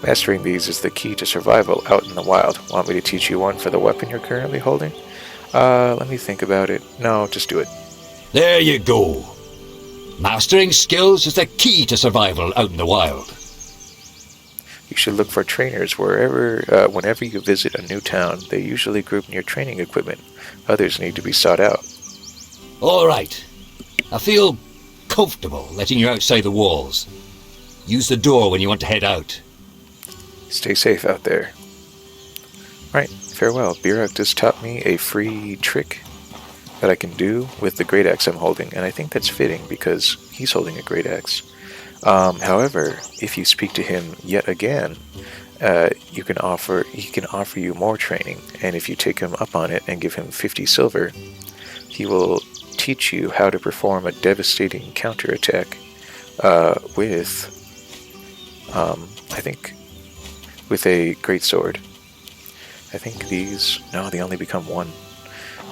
Mastering these is the key to survival out in the wild. Want me to teach you one for the weapon you're currently holding? Let me think about it. No, just do it. There you go. Mastering skills is the key to survival out in the wild. You should look for trainers whenever you visit a new town. They usually group near training equipment. Others need to be sought out. All right. I feel comfortable letting you outside the walls. Use the door when you want to head out. Stay safe out there. Alright, farewell. Birok just taught me a free trick that I can do with the great axe I'm holding, and I think that's fitting because he's holding a great axe. However, if you speak to him yet again, he can offer you more training, and if you take him up on it and give him 50 silver, he will teach you how to perform a devastating counterattack with a great sword. I think they only become one.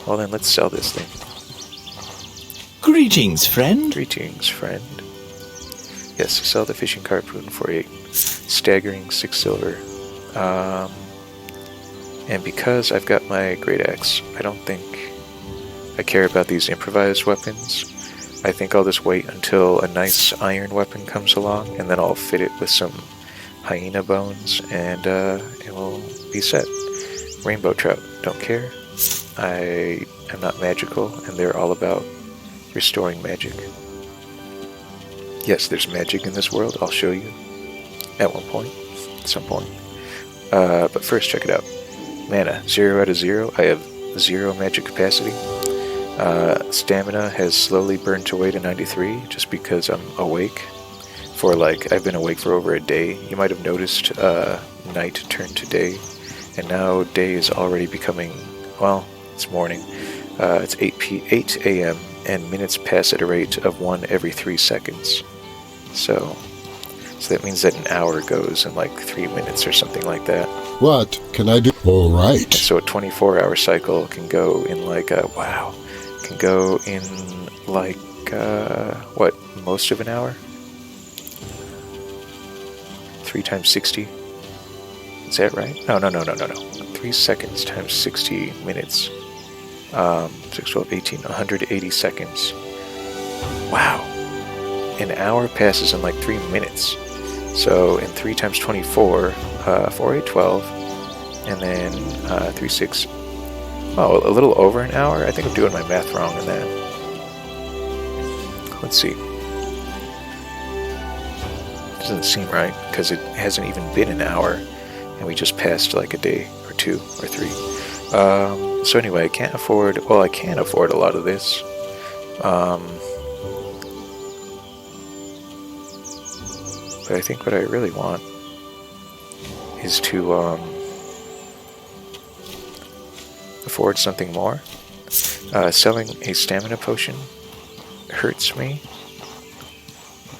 Well then, let's sell this thing. Greetings, friend. Greetings, friend. Yes, sell the fishing harpoon for a staggering 6 silver. And because I've got my great axe, I don't think I care about these improvised weapons. I think I'll just wait until a nice iron weapon comes along, and then I'll fit it with some hyena bones, and it will be set. Rainbow trout, don't care. I am not magical, and they're all about restoring magic. Yes, there's magic in this world, I'll show you. At some point. But first, check it out. Mana, 0 out of 0. I have 0 magic capacity. Stamina has slowly burned away to 93, just because I'm awake. I've been awake for over a day. You might have noticed night turned to day And now day is already becoming, well, it's morning. It's 8 a.m. and minutes pass at a rate of 1 every 3 seconds. So that means that an hour goes in like 3 minutes or something like that. What can I do? All right. And so a 24-hour cycle can go in like can go in like most of an hour? 3 times 60. Is that right? No. 3 seconds times 60 minutes. 6, 12, 18, 180 seconds. Wow. An hour passes in like 3 minutes. So in 3 times 24, 4, 8, 12, and then 3, 6, oh, a little over an hour? I think I'm doing my math wrong in that. Let's see. Doesn't seem right, because it hasn't even been an hour, and we just passed like a day or 2 or 3. So anyway, I can afford a lot of this. But I think what I really want is to afford something more. Selling a stamina potion hurts me,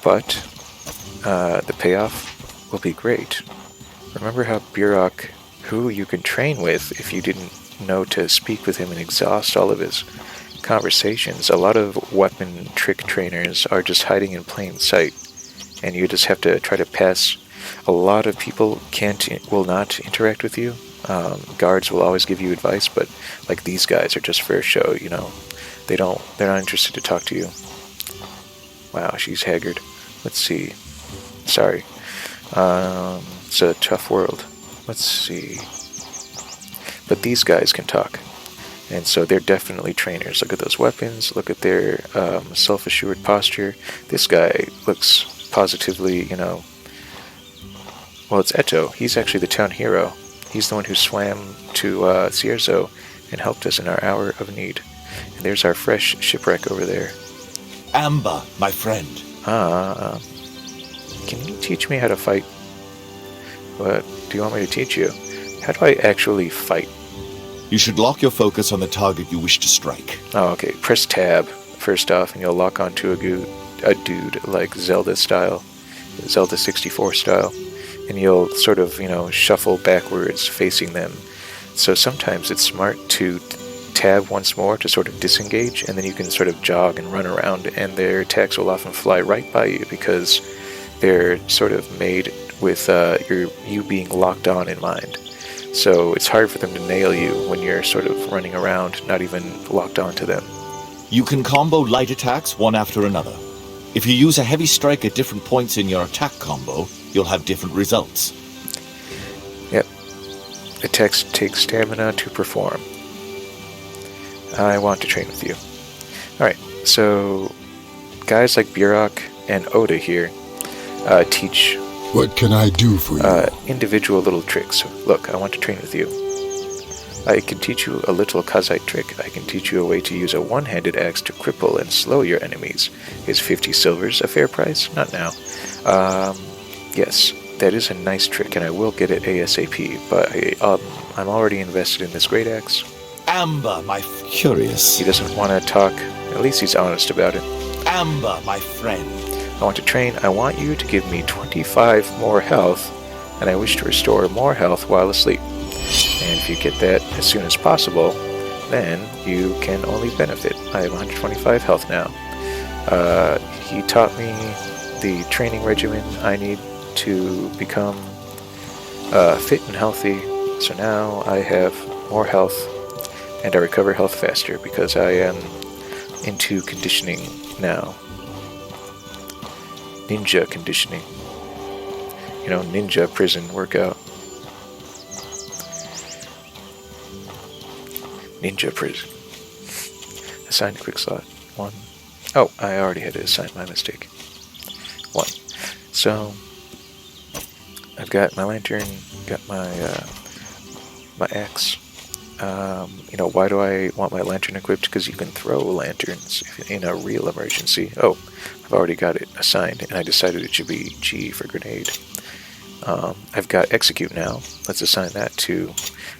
but the payoff will be great. Remember how Burok, who you can train with if you didn't know to speak with him and exhaust all of his conversations. A lot of weapon trick trainers are just hiding in plain sight, and you just have to try to pass. A lot of people will not interact with you. Guards will always give you advice, but like these guys are just for a show, you know. They're not interested to talk to you. Wow, she's haggard. Let's see. Sorry. It's a tough world. Let's see. But these guys can talk. And so they're definitely trainers. Look at those weapons. Look at their self-assured posture. This guy looks positively, you know... Well, it's Eto. He's actually the town hero. He's the one who swam to Cierzo and helped us in our hour of need. And there's our fresh shipwreck over there. Amber, my friend. Can you teach me how to fight? What do you want me to teach you? How do I actually fight? You should lock your focus on the target you wish to strike. Oh, okay. Press tab first off, and you'll lock onto a dude like Zelda 64 style, and you'll sort of, you know, shuffle backwards facing them. So sometimes it's smart to tab once more to sort of disengage, and then you can sort of jog and run around, and their attacks will often fly right by you because they're sort of made with you being locked on in mind. So it's hard for them to nail you when you're sort of running around, not even locked onto them. You can combo light attacks one after another. If you use a heavy strike at different points in your attack combo, you'll have different results. Yep. Attacks take stamina to perform. I want to train with you. Alright, so guys like Burok and Oda here teach... What can I do for you? Individual little tricks. Look, I want to train with you. I can teach you a little Kazite trick. I can teach you a way to use a one-handed axe to cripple and slow your enemies. Is 50 silvers a fair price? Not now. Yes, that is a nice trick, and I will get it ASAP, but I'm already invested in this great axe. Amber, my curious. He doesn't want to talk. At least he's honest about it. Amber, my friend. I want to train. I want you to give me 25 more health, and I wish to restore more health while asleep. And if you get that as soon as possible, then you can only benefit. I have 125 health now. He taught me the training regimen I need to become fit and healthy, so now I have more health, and I recover health faster because I am into conditioning now. Ninja conditioning. You know, ninja prison workout. Ninja prison. Assign a quick slot. 1. Oh, I already had to assign, my mistake. 1. So, I've got my lantern, got my my axe. You know, why do I want my lantern equipped? Because you can throw lanterns in a real emergency. Oh, I've already got it assigned, and I decided it should be G for grenade. I've got execute now. Let's assign that to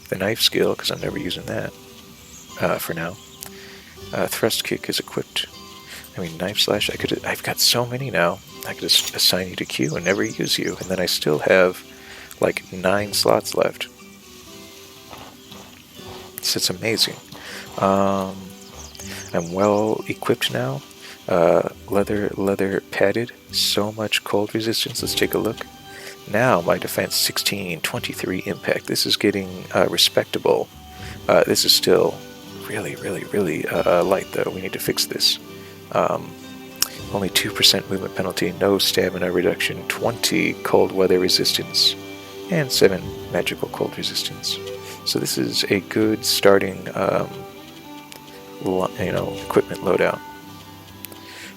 the knife skill, because I'm never using that for now. Thrust kick is equipped. I mean, knife slash, I've got so many now. I could just assign you to Q and never use you, and then I still have like 9 slots left. So it's amazing. I'm well equipped now. Leather padded. So much cold resistance. Let's take a look. Now my defense 16, 23 impact. This is getting respectable. This is still really light though. We need to fix this. Only 2% movement penalty, no stamina reduction, 20 cold weather resistance, and 7 magical cold resistance. So this is a good starting, equipment loadout.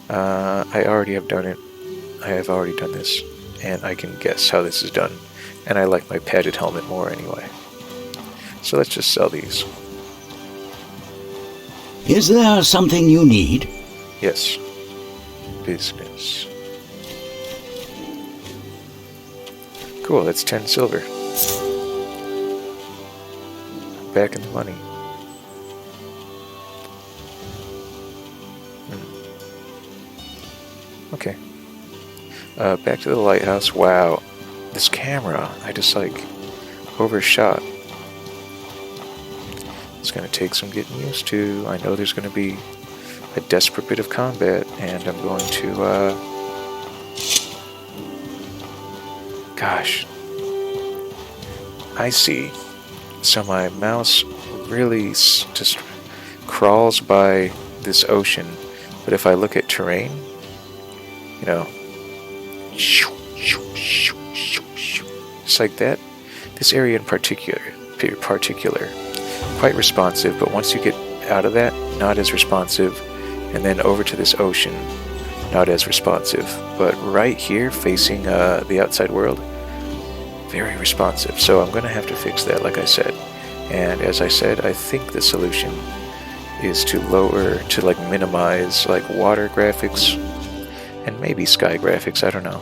I already have done it. I have already done this, and I can guess how this is done. And I like my padded helmet more anyway. So let's just sell these. Is there something you need? Yes. Business. Cool, that's 10 silver. Back in the money. Okay. Back to the lighthouse. Wow. This camera, I just like overshot. It's going to take some getting used to. I know there's going to be a desperate bit of combat, and I'm going to, gosh. I see. So my mouse really just crawls by this ocean, but if I look at terrain, you know, just like that. This area in particular, quite responsive, but once you get out of that, not as responsive, and then over to this ocean, not as responsive. But right here, facing the outside world, very responsive. So I'm going to have to fix that, like I said. And as I said, I think the solution is to minimize like water graphics and maybe sky graphics, I don't know.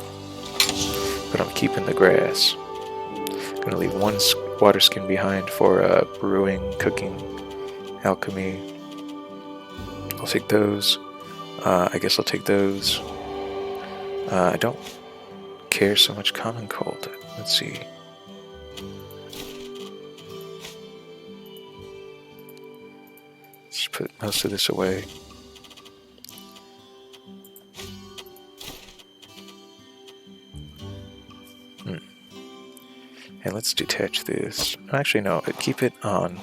But I'm keeping the grass. Going to leave one water skin behind for brewing, cooking, alchemy. I'll take those. I guess I'll take those. I don't care so much common cold. Let's see. Just put most of this away. And let's detach this. Actually, no, keep it on.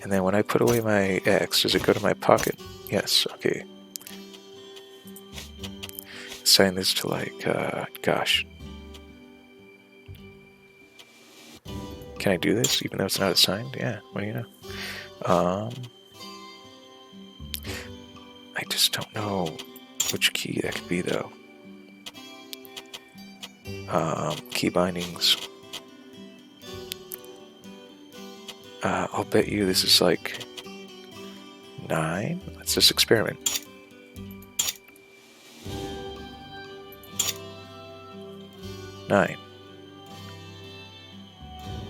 And then when I put away my axe, does it go to my pocket? Yes, okay. Assign this to like, gosh. Can I do this even though it's not assigned? Yeah, what do you know? I just don't know which key that could be though. Key bindings. I'll bet you this is like 9. Let's just experiment. Nine.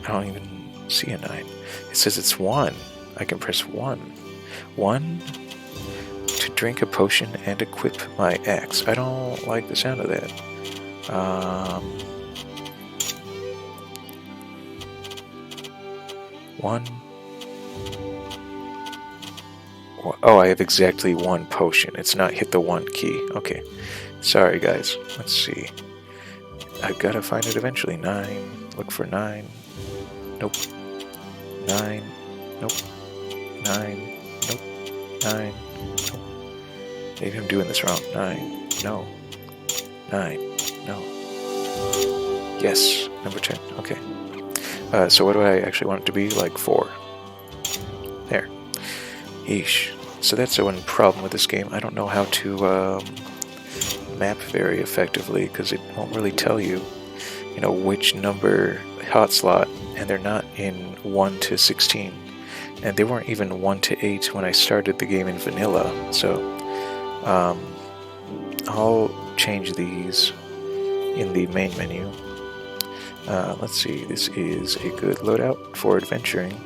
I don't even see a 9. It says it's 1. I can press 1. 1 to drink a potion and equip my axe. I don't like the sound of that. One. Oh, I have exactly 1 potion. It's not hit the 1 key. Okay. Sorry, guys. Let's see. I've got to find it eventually. 9. Look for 9. Nope. 9. Nope. 9. Nope. 9. Nope. Maybe I'm doing this wrong. 9. No. 9. No. Yes. Number 10. Okay. So what do I actually want it to be? Like 4. There. Yeesh. So that's the one problem with this game. I don't know how to map very effectively because it won't really tell you, which number hot slot, and they're not in 1 to 16. And they weren't even 1 to 8 when I started the game in vanilla. So I'll change these in the main menu. Let's see, this is a good loadout for adventuring.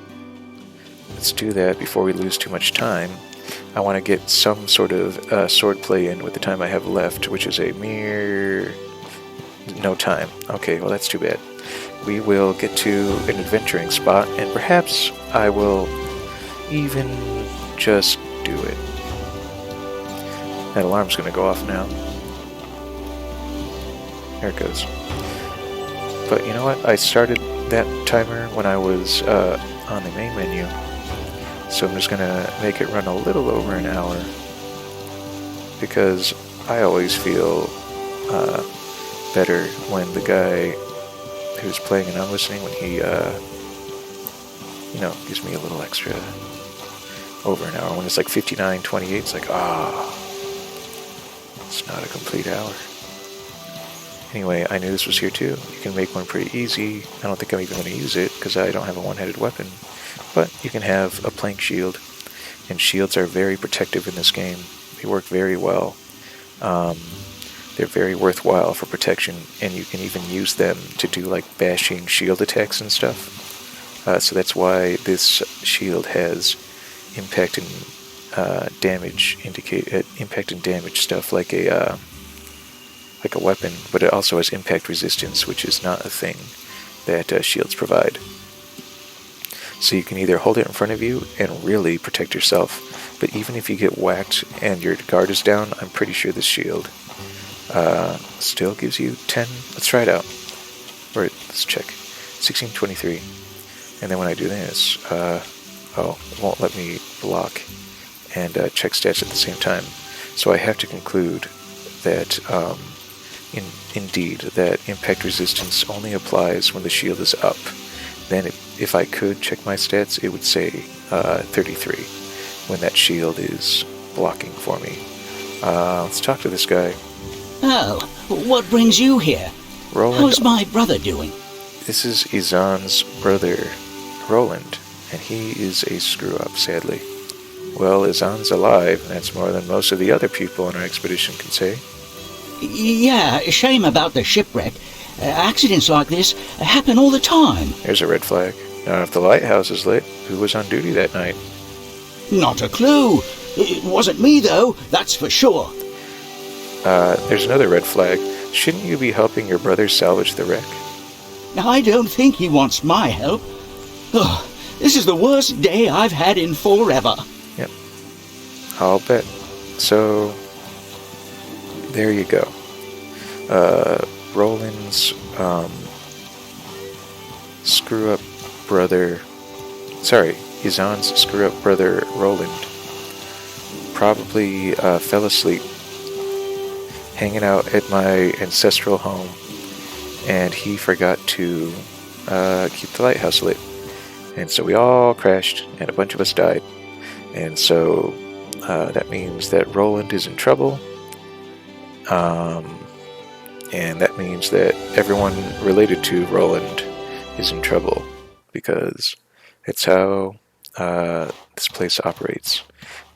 Let's do that before we lose too much time. I want to get some sort of swordplay in with the time I have left, which is a mere... no time. Okay, well that's too bad. We will get to an adventuring spot, and perhaps I will even just do it. That alarm's going to go off now. There it goes. But you know what? I started that timer when I was on the main menu. So I'm just going to make it run a little over an hour. Because I always feel better when the guy who's playing and I'm listening, when he, gives me a little extra over an hour. When it's like 59:28, it's like, it's not a complete hour. Anyway, I knew this was here too. You can make one pretty easy. I don't think I'm even going to use it because I don't have a one-headed weapon. But you can have a plank shield, and shields are very protective in this game. They work very well. They're very worthwhile for protection, and you can even use them to do like bashing shield attacks and stuff. So that's why this shield has impact and damage impact and damage stuff like a weapon, but it also has impact resistance, which is not a thing that shields provide. So you can either hold it in front of you and really protect yourself, but even if you get whacked and your guard is down, I'm pretty sure this shield still gives you 10. Let's try it out. Or let's check. 1623. And then when I do this, it won't let me block and check stats at the same time. So I have to conclude that indeed that impact resistance only applies when the shield is up. Then if I could check my stats, it would say 33 when that shield is blocking for me. Let's talk to this guy. Oh, what brings you here? Roland. How's my brother doing? This is Izan's brother, Roland, and he is a screw-up, sadly. Well, Izan's alive, and that's more than most of the other people on our expedition can say. Yeah, shame about the shipwreck. Accidents like this happen all the time. There's a red flag. Now, if the lighthouse is lit, who was on duty that night? Not a clue. It wasn't me, though, that's for sure. There's another red flag. Shouldn't you be helping your brother salvage the wreck? I don't think he wants my help. Oh, this is the worst day I've had in forever. Yep. I'll bet. So, there you go. Roland's screw-up brother... Sorry, Izan's screw-up brother, Roland, probably fell asleep hanging out at my ancestral home, and he forgot to keep the lighthouse lit. And so we all crashed, and a bunch of us died. And so that means that Roland is in trouble. And that means that everyone related to Roland is in trouble, because it's how this place operates.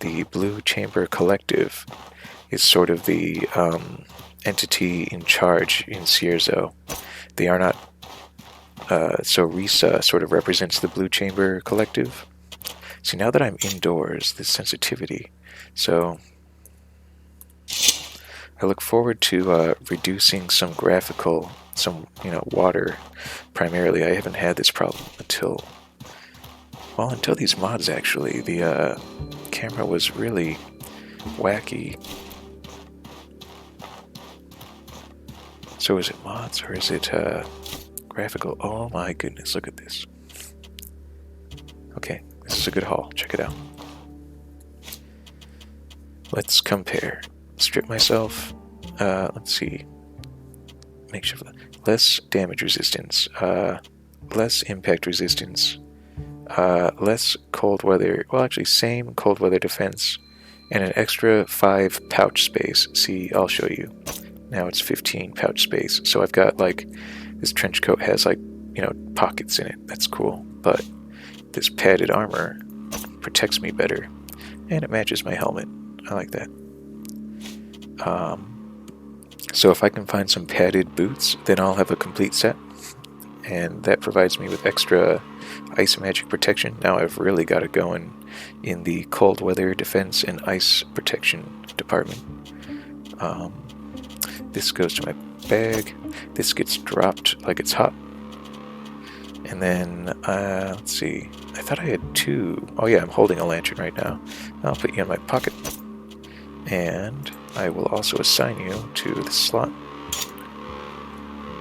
The Blue Chamber Collective is sort of the entity in charge in Cierzo. They are not... so Risa sort of represents the Blue Chamber Collective. See, now that I'm indoors, this sensitivity. So I look forward to reducing some graphical, water primarily. I haven't had this problem until these mods, actually. The camera was really wacky. So is it mods or is it graphical? Oh my goodness, look at this. Okay, this is a good haul. Check it out. Let's compare. Strip myself. Let's see. Make sure less damage resistance, less impact resistance, less cold weather. Well, actually, same cold weather defense, and an extra 5 pouch space. See, I'll show you. Now it's 15 pouch space. So I've got this trench coat has pockets in it. That's cool. But this padded armor protects me better, and it matches my helmet. I like that. So if I can find some padded boots, then I'll have a complete set. and that provides me with extra ice magic protection. Now I've really got it going in the cold weather defense and ice protection department. This goes to my bag. This gets dropped like it's hot. And then, let's see. I thought I had 2. Oh yeah, I'm holding a lantern right now. I'll put you in my pocket. And I will also assign you to the slot,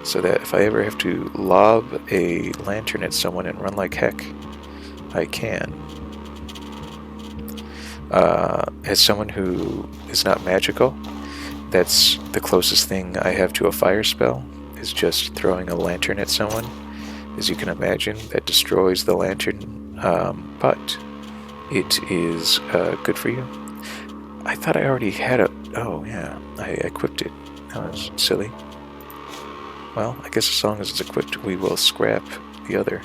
so that if I ever have to lob a lantern at someone and run like heck, I can. As someone who is not magical, that's the closest thing I have to a fire spell, is just throwing a lantern at someone. As you can imagine, that destroys the lantern, but it is good for you. I thought I already had a... Oh, yeah, I equipped it. That was silly. Well, I guess as long as it's equipped, we will scrap the other.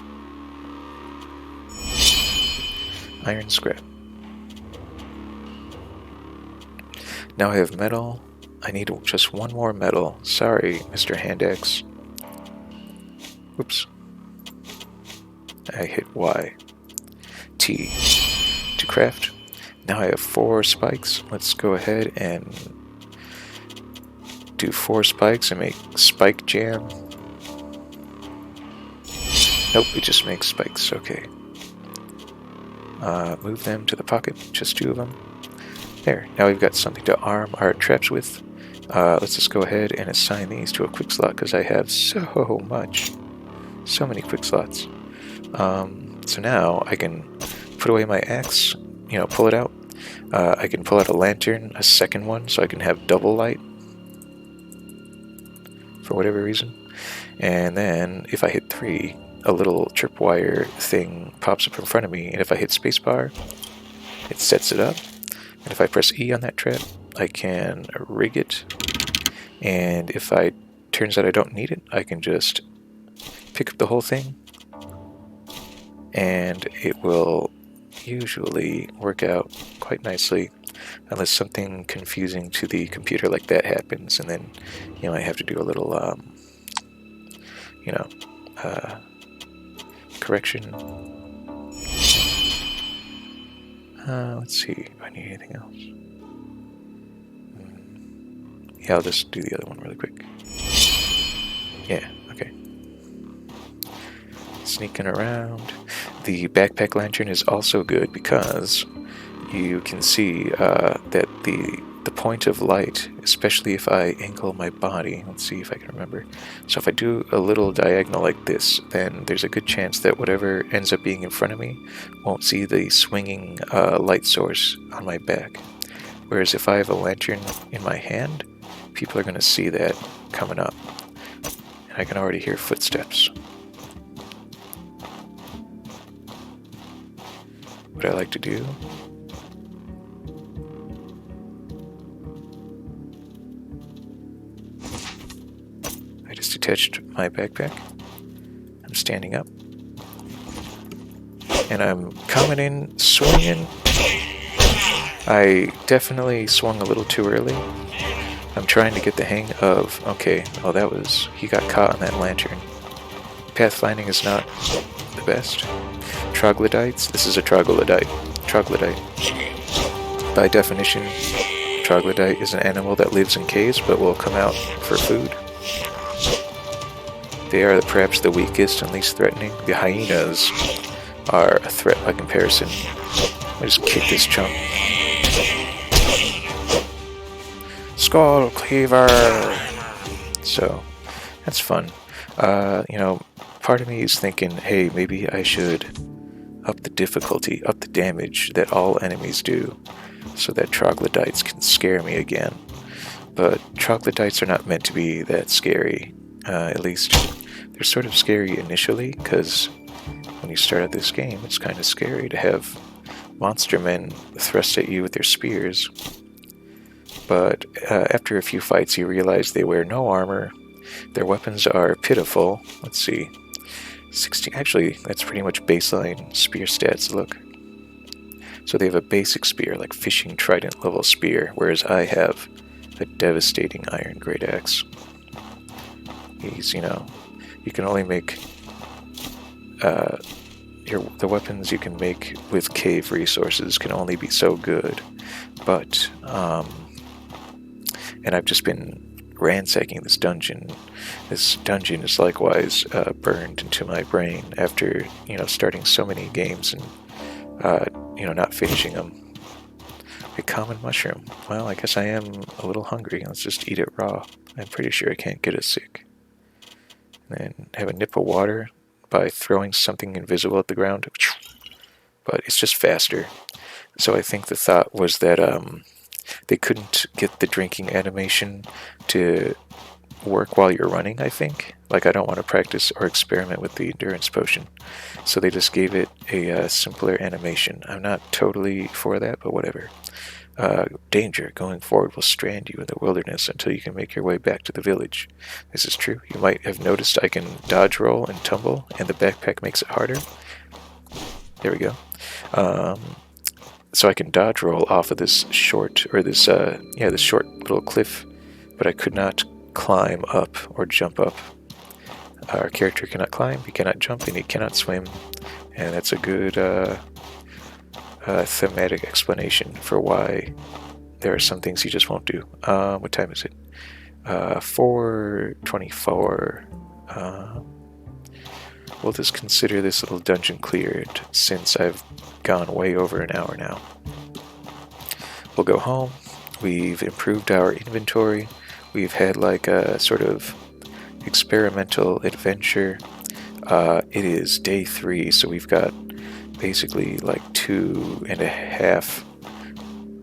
Iron scrap. Now I have metal. I need just one more metal. Sorry, Mr. Handaxe. Whoops. I hit Y. T. To craft. Now I have 4 spikes. Let's go ahead and do 4 spikes and make spike jam. Nope, it just makes spikes. Okay. Move them to the pocket. Just 2 of them. There. Now we've got something to arm our traps with. Let's just go ahead and assign these to a quick slot because I have so much. So many quick slots. So now I can put away my axe, pull it out. I can pull out a lantern, a second one, so I can have double light for whatever reason. And then if I hit 3, a little tripwire thing pops up in front of me, and if I hit spacebar, it sets it up. And if I press E on that trap, I can rig it. And if turns out I don't need it, I can just pick up the whole thing, and it will usually work out quite nicely, unless something confusing to the computer like that happens, and then I have to do a little correction. Let's see if I need anything else. Yeah, I'll just do the other one really quick. Yeah, okay. Sneaking around. The backpack lantern is also good because you can see that the point of light, especially if I angle my body, let's see if I can remember. So if I do a little diagonal like this, then there's a good chance that whatever ends up being in front of me won't see the swinging light source on my back. Whereas if I have a lantern in my hand, people are going to see that coming up. And I can already hear footsteps. What I like to do I just detached my backpack. I'm standing up. And I'm coming in, swinging. I definitely swung a little too early. I'm trying to get the hang of... Okay, he got caught on that lantern. Pathfinding is not the best. Troglodytes. This is a troglodyte. By definition, troglodyte is an animal that lives in caves but will come out for food. They are perhaps the weakest and least threatening. The hyenas are a threat by comparison. I just kick this chump. Skull Cleaver! So, that's fun. Part of me is thinking, hey, maybe I should up the difficulty, up the damage that all enemies do, so that troglodytes can scare me again. But troglodytes are not meant to be that scary. At least, they're sort of scary initially, because when you start out this game, it's kind of scary to have monster men thrust at you with their spears. But after a few fights, you realize they wear no armor. Their weapons are pitiful. Let's see. 16. Actually, that's pretty much baseline spear stats. Look. So they have a basic spear, like fishing trident level spear, whereas I have a devastating iron great axe. He's, you can only make the weapons you can make with cave resources can only be so good. But and I've just been ransacking this dungeon. This dungeon is likewise burned into my brain after starting so many games and not finishing them. A common mushroom. Well, I guess I am a little hungry. Let's just eat it raw. I'm pretty sure I can't get us sick. And then have a nip of water by throwing something invisible at the ground. But it's just faster. So I think the thought was that they couldn't get the drinking animation to work while you're running, I think. Like, I don't want to practice or experiment with the endurance potion. So they just gave it a simpler animation. I'm not totally for that, but whatever. Danger. Going forward will strand you in the wilderness until you can make your way back to the village. This is true. You might have noticed I can dodge roll and tumble, and the backpack makes it harder. There we go. So I can dodge roll off of this short, or this short little cliff, but I could not climb up or jump up. Our character cannot climb, he cannot jump, and he cannot swim, and that's a good thematic explanation for why there are some things he just won't do. What time is it? 4:24. We'll just consider this little dungeon cleared, since I've gone way over an hour now. We'll go home. We've improved our inventory. We've had like a sort of experimental adventure. It is day 3, so we've got basically like 2.5.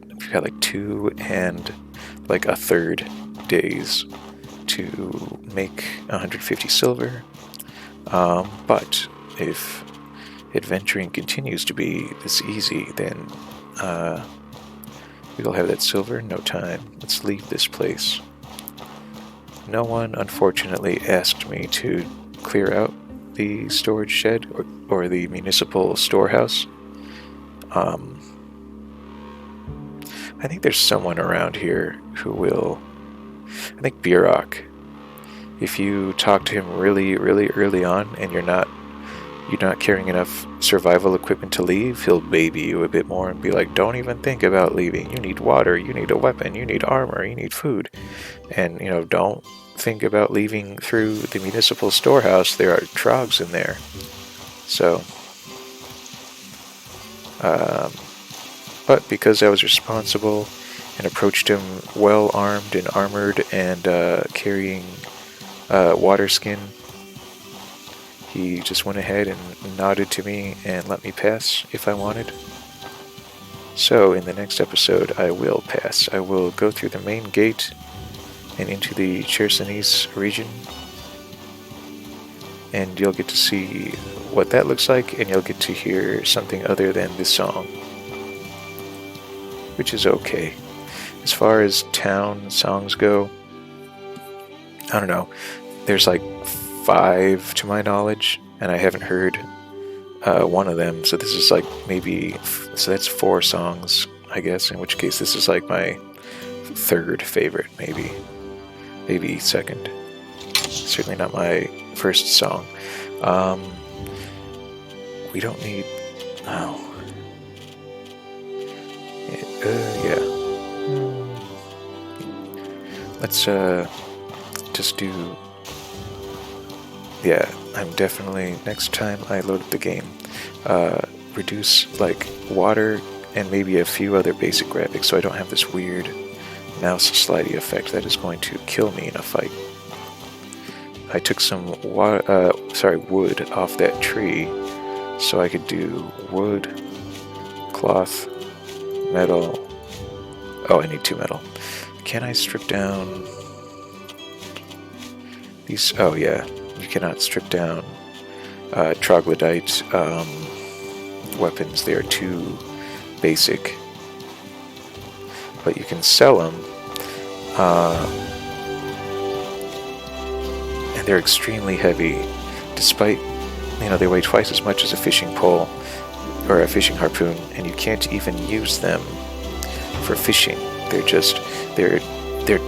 We've got like 2 and like a third days to make 150 silver. But if adventuring continues to be this easy, then we'll have that silver in no time. Let's leave this place. No one, unfortunately, asked me to clear out the storage shed or the municipal storehouse. I think there's someone around here who will. I think Birok. If you talk to him really, really early on and you're not carrying enough survival equipment to leave, he'll baby you a bit more and be like, don't even think about leaving. You need water, you need a weapon, you need armor, you need food. And, don't think about leaving through the municipal storehouse. There are trogs in there. So, but because I was responsible and approached him well armed and armored and carrying water skin, he just went ahead and nodded to me and let me pass if I wanted. So in the next episode, I will pass. I will go through the main gate and into the Chersonese region, and you'll get to see what that looks like, and you'll get to hear something other than this song, which is okay. As far as town songs go, I don't know. There's like 5 to my knowledge, and I haven't heard one of them. So this is like so that's 4 songs, I guess. In which case, this is like my 3rd favorite, maybe second. Certainly not my first song. We don't need. Oh. Yeah. Let's just do. Yeah, I'm definitely, next time I load up the game, reduce like water and maybe a few other basic graphics so I don't have this weird mouse slidey effect that is going to kill me in a fight. I took some wood off that tree so I could do wood, cloth, metal. Oh, I need 2 metal. Can I strip down these? Oh yeah. You cannot strip down troglodyte weapons. They are too basic. But you can sell them. And they're extremely heavy. Despite, they weigh twice as much as a fishing pole or a fishing harpoon. And you can't even use them for fishing. Their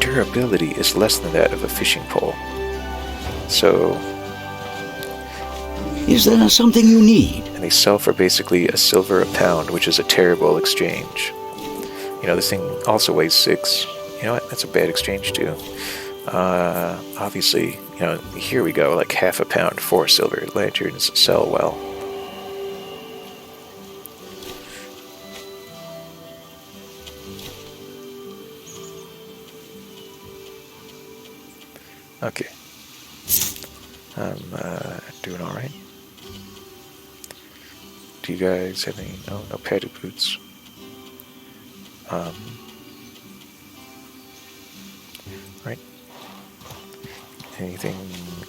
durability is less than that of a fishing pole. So, Is there something you need? And they sell for basically a silver a pound, which is a terrible exchange. You know, this thing also weighs 6. You know what? That's a bad exchange too. Obviously, you know, here we go, like half a pound, 4 silver. Lanterns sell well. Okay. I'm doing alright. Do you guys have any... No padded boots. Right. Anything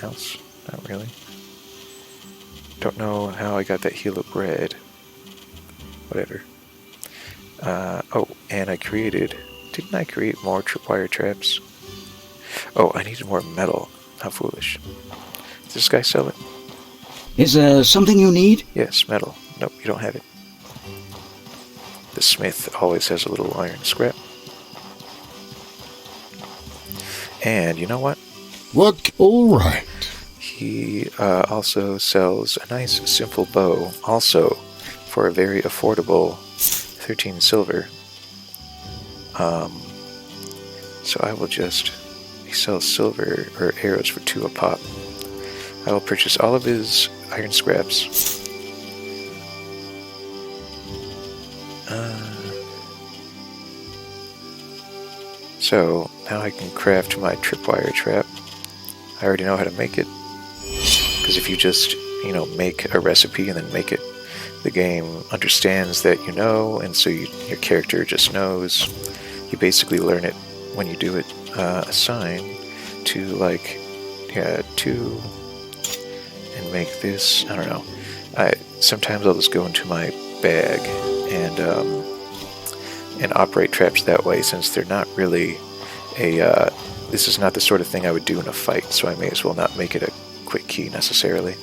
else? Not really. Don't know how I got that heal of bread. Whatever. Oh, and I created... Didn't I create more tripwire traps? Oh, I needed more metal. How foolish. Does this guy sell it? Is there something you need? Yes, metal. Nope, you don't have it. The smith always has a little iron scrap. And you know what? What? All right. He also sells a nice simple bow, also for a very affordable 13 silver. So I will just... He sells silver or arrows for 2 a pop. I will purchase all of his iron scraps. So now I can craft my tripwire trap. I already know how to make it. Because if you just, you know, make a recipe and then make it, the game understands that you know, and so your character just knows. You basically learn it when you do it. Assign to, like, 2 and make this. I don't know. Sometimes I'll just go into my bag and operate traps that way, since they're not really a... this is not the sort of thing I would do in a fight, so I may as well not make it a quick key necessarily.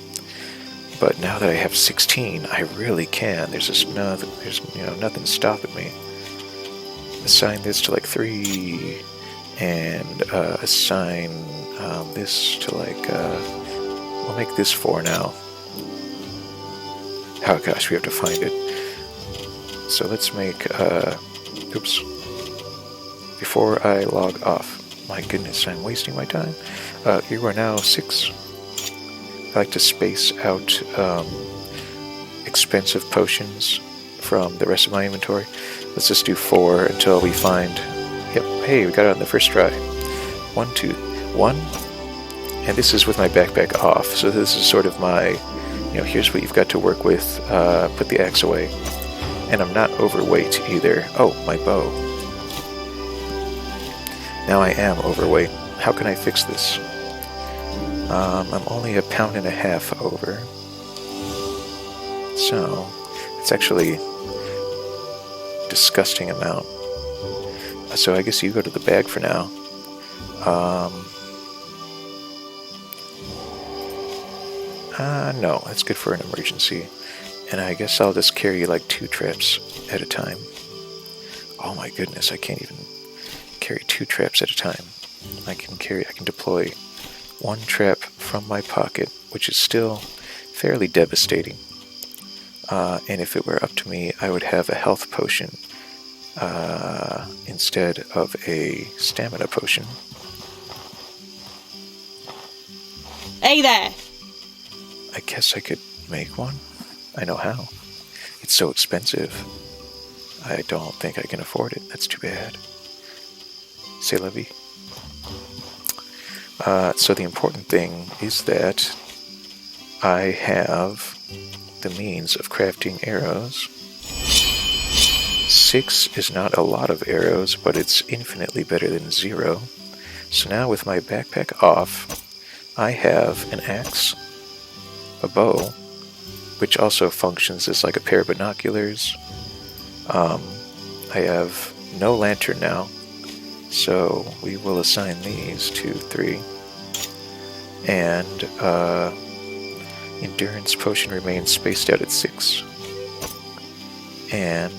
But now that I have 16, I really can. There's nothing stopping me. Assign this to like 3, and assign this to like we'll make this 4 now. Oh gosh, we have to find it. So let's make oops. Before I log off. My goodness, I'm wasting my time. You are now 6. I like to space out expensive potions from the rest of my inventory. Let's just do 4 until we find... Yep, hey, we got it on the first try. 1, 2, 1. And this is with my backpack off, so this is sort of my... You know, here's what you've got to work with. Put the axe away. And I'm not overweight either. Oh, my bow. Now I am overweight. How can I fix this? I'm only 1.5 pounds over. So, it's actually a disgusting amount. So I guess you go to the bag for now. No, that's good for an emergency. And I guess I'll just carry like 2 traps at a time. Oh my goodness, I can't even carry 2 traps at a time. I can deploy 1 trap from my pocket, which is still fairly devastating. And if it were up to me, I would have a health potion instead of a stamina potion. Hey there! I guess I could make one. I know how. It's so expensive. I don't think I can afford it. That's too bad. C'est la vie. So the important thing is that I have the means of crafting arrows. 6 is not a lot of arrows, but it's infinitely better than 0. So now with my backpack off, I have an axe, a bow, which also functions as like a pair of binoculars. I have no lantern now, so we will assign these to 3. And endurance potion remains spaced out at 6. And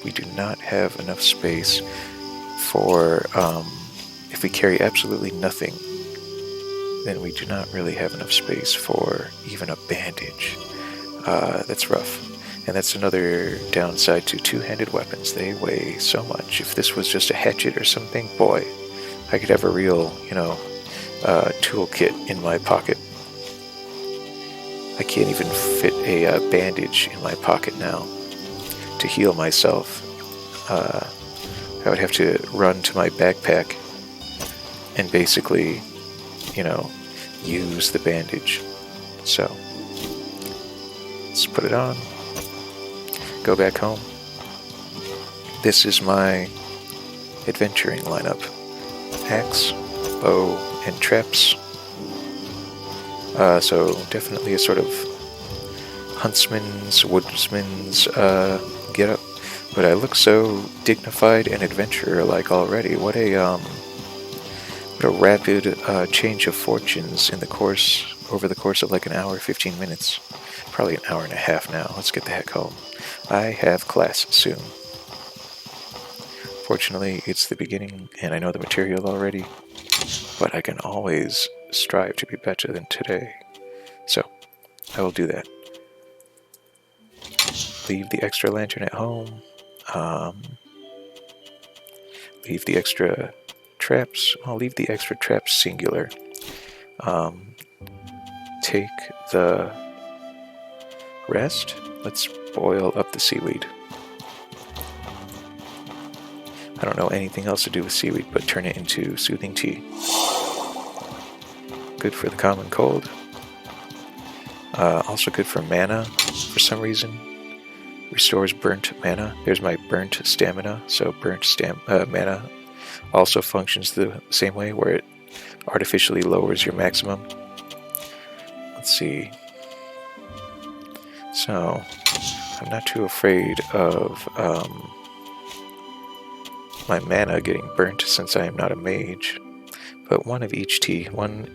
we do not have enough space for if we carry absolutely nothing. then we do not really have enough space for even a bandage. That's rough. And that's another downside to two-handed weapons. They weigh so much. If this was just a hatchet or something, boy, I could have a real, toolkit in my pocket. I can't even fit a bandage in my pocket now to heal myself. I would have to run to my backpack and basically, use the bandage. So, let's put it on. Go back home. This is my adventuring lineup. Axe, bow, and traps. So definitely a sort of huntsman's, woodsman's get-up. But I look so dignified and adventurer-like already. What a rapid change of fortunes over the course of like an hour, 15 minutes. Probably an hour and a half now. Let's get the heck home. I have class soon. Fortunately, it's the beginning, and I know the material already, but I can always strive to be better than today. So, I will do that. Leave the extra lantern at home. Leave the extra traps. I'll leave the extra traps singular. Take the rest. Let's boil up the seaweed. I don't know anything else to do with seaweed but turn it into soothing tea. Good for the common cold. Also good for mana for some reason. Restores burnt mana. There's my burnt stamina. So burnt mana also functions the same way, where it artificially lowers your maximum. Let's see. So, I'm not too afraid of my mana getting burnt since I am not a mage. But one of each tea. One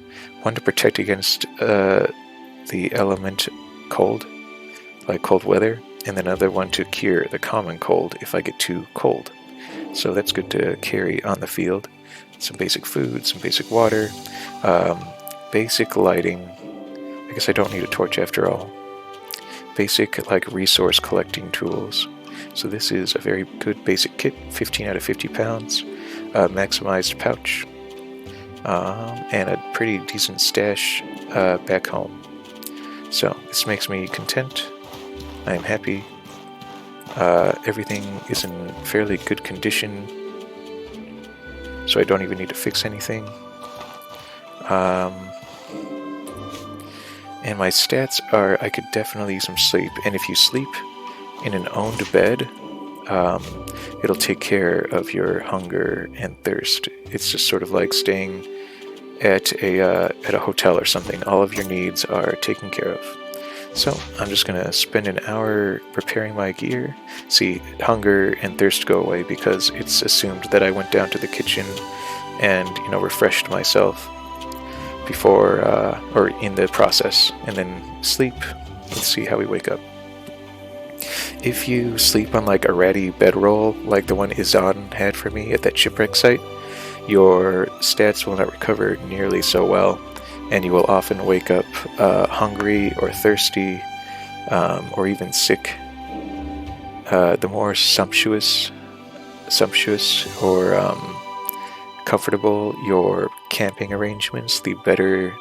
to protect against the element cold, like cold weather, and then another one to cure the common cold if I get too cold. So that's good to carry on the field. Some basic food, some basic water, basic lighting. I guess I don't need a torch after all. Basic resource collecting tools. So this is a very good basic kit, 15 out of 50 pounds, maximized pouch, and a pretty decent stash back home. So this makes me content. I am happy. Everything is in fairly good condition, so I don't even need to fix anything. And my stats are, I could definitely use some sleep. And if you sleep in an owned bed, it'll take care of your hunger and thirst. It's just sort of like staying at a hotel or something. All of your needs are taken care of. So I'm just going to spend an hour preparing my gear. See, hunger and thirst go away because it's assumed that I went down to the kitchen and, refreshed myself before or in the process, and then sleep. Let's see how we wake up. If you sleep on like a ratty bedroll like the one Izan had for me at that shipwreck site, your stats will not recover nearly so well, and you will often wake up hungry or thirsty or even sick. The more sumptuous or comfortable your camping arrangements, the better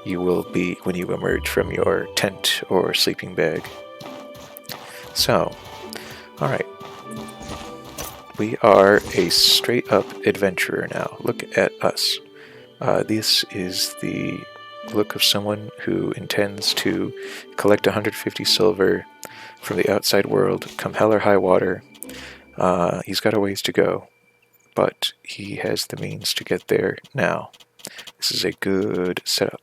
you will be when you emerge from your tent or sleeping bag. So, alright. We are a straight-up adventurer now. Look at us. This is the look of someone who intends to collect 150 silver from the outside world, come hell or high water. He's got a ways to go, but he has the means to get there now. This is a good setup.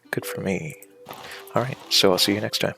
Good for me. Alright, so I'll see you next time.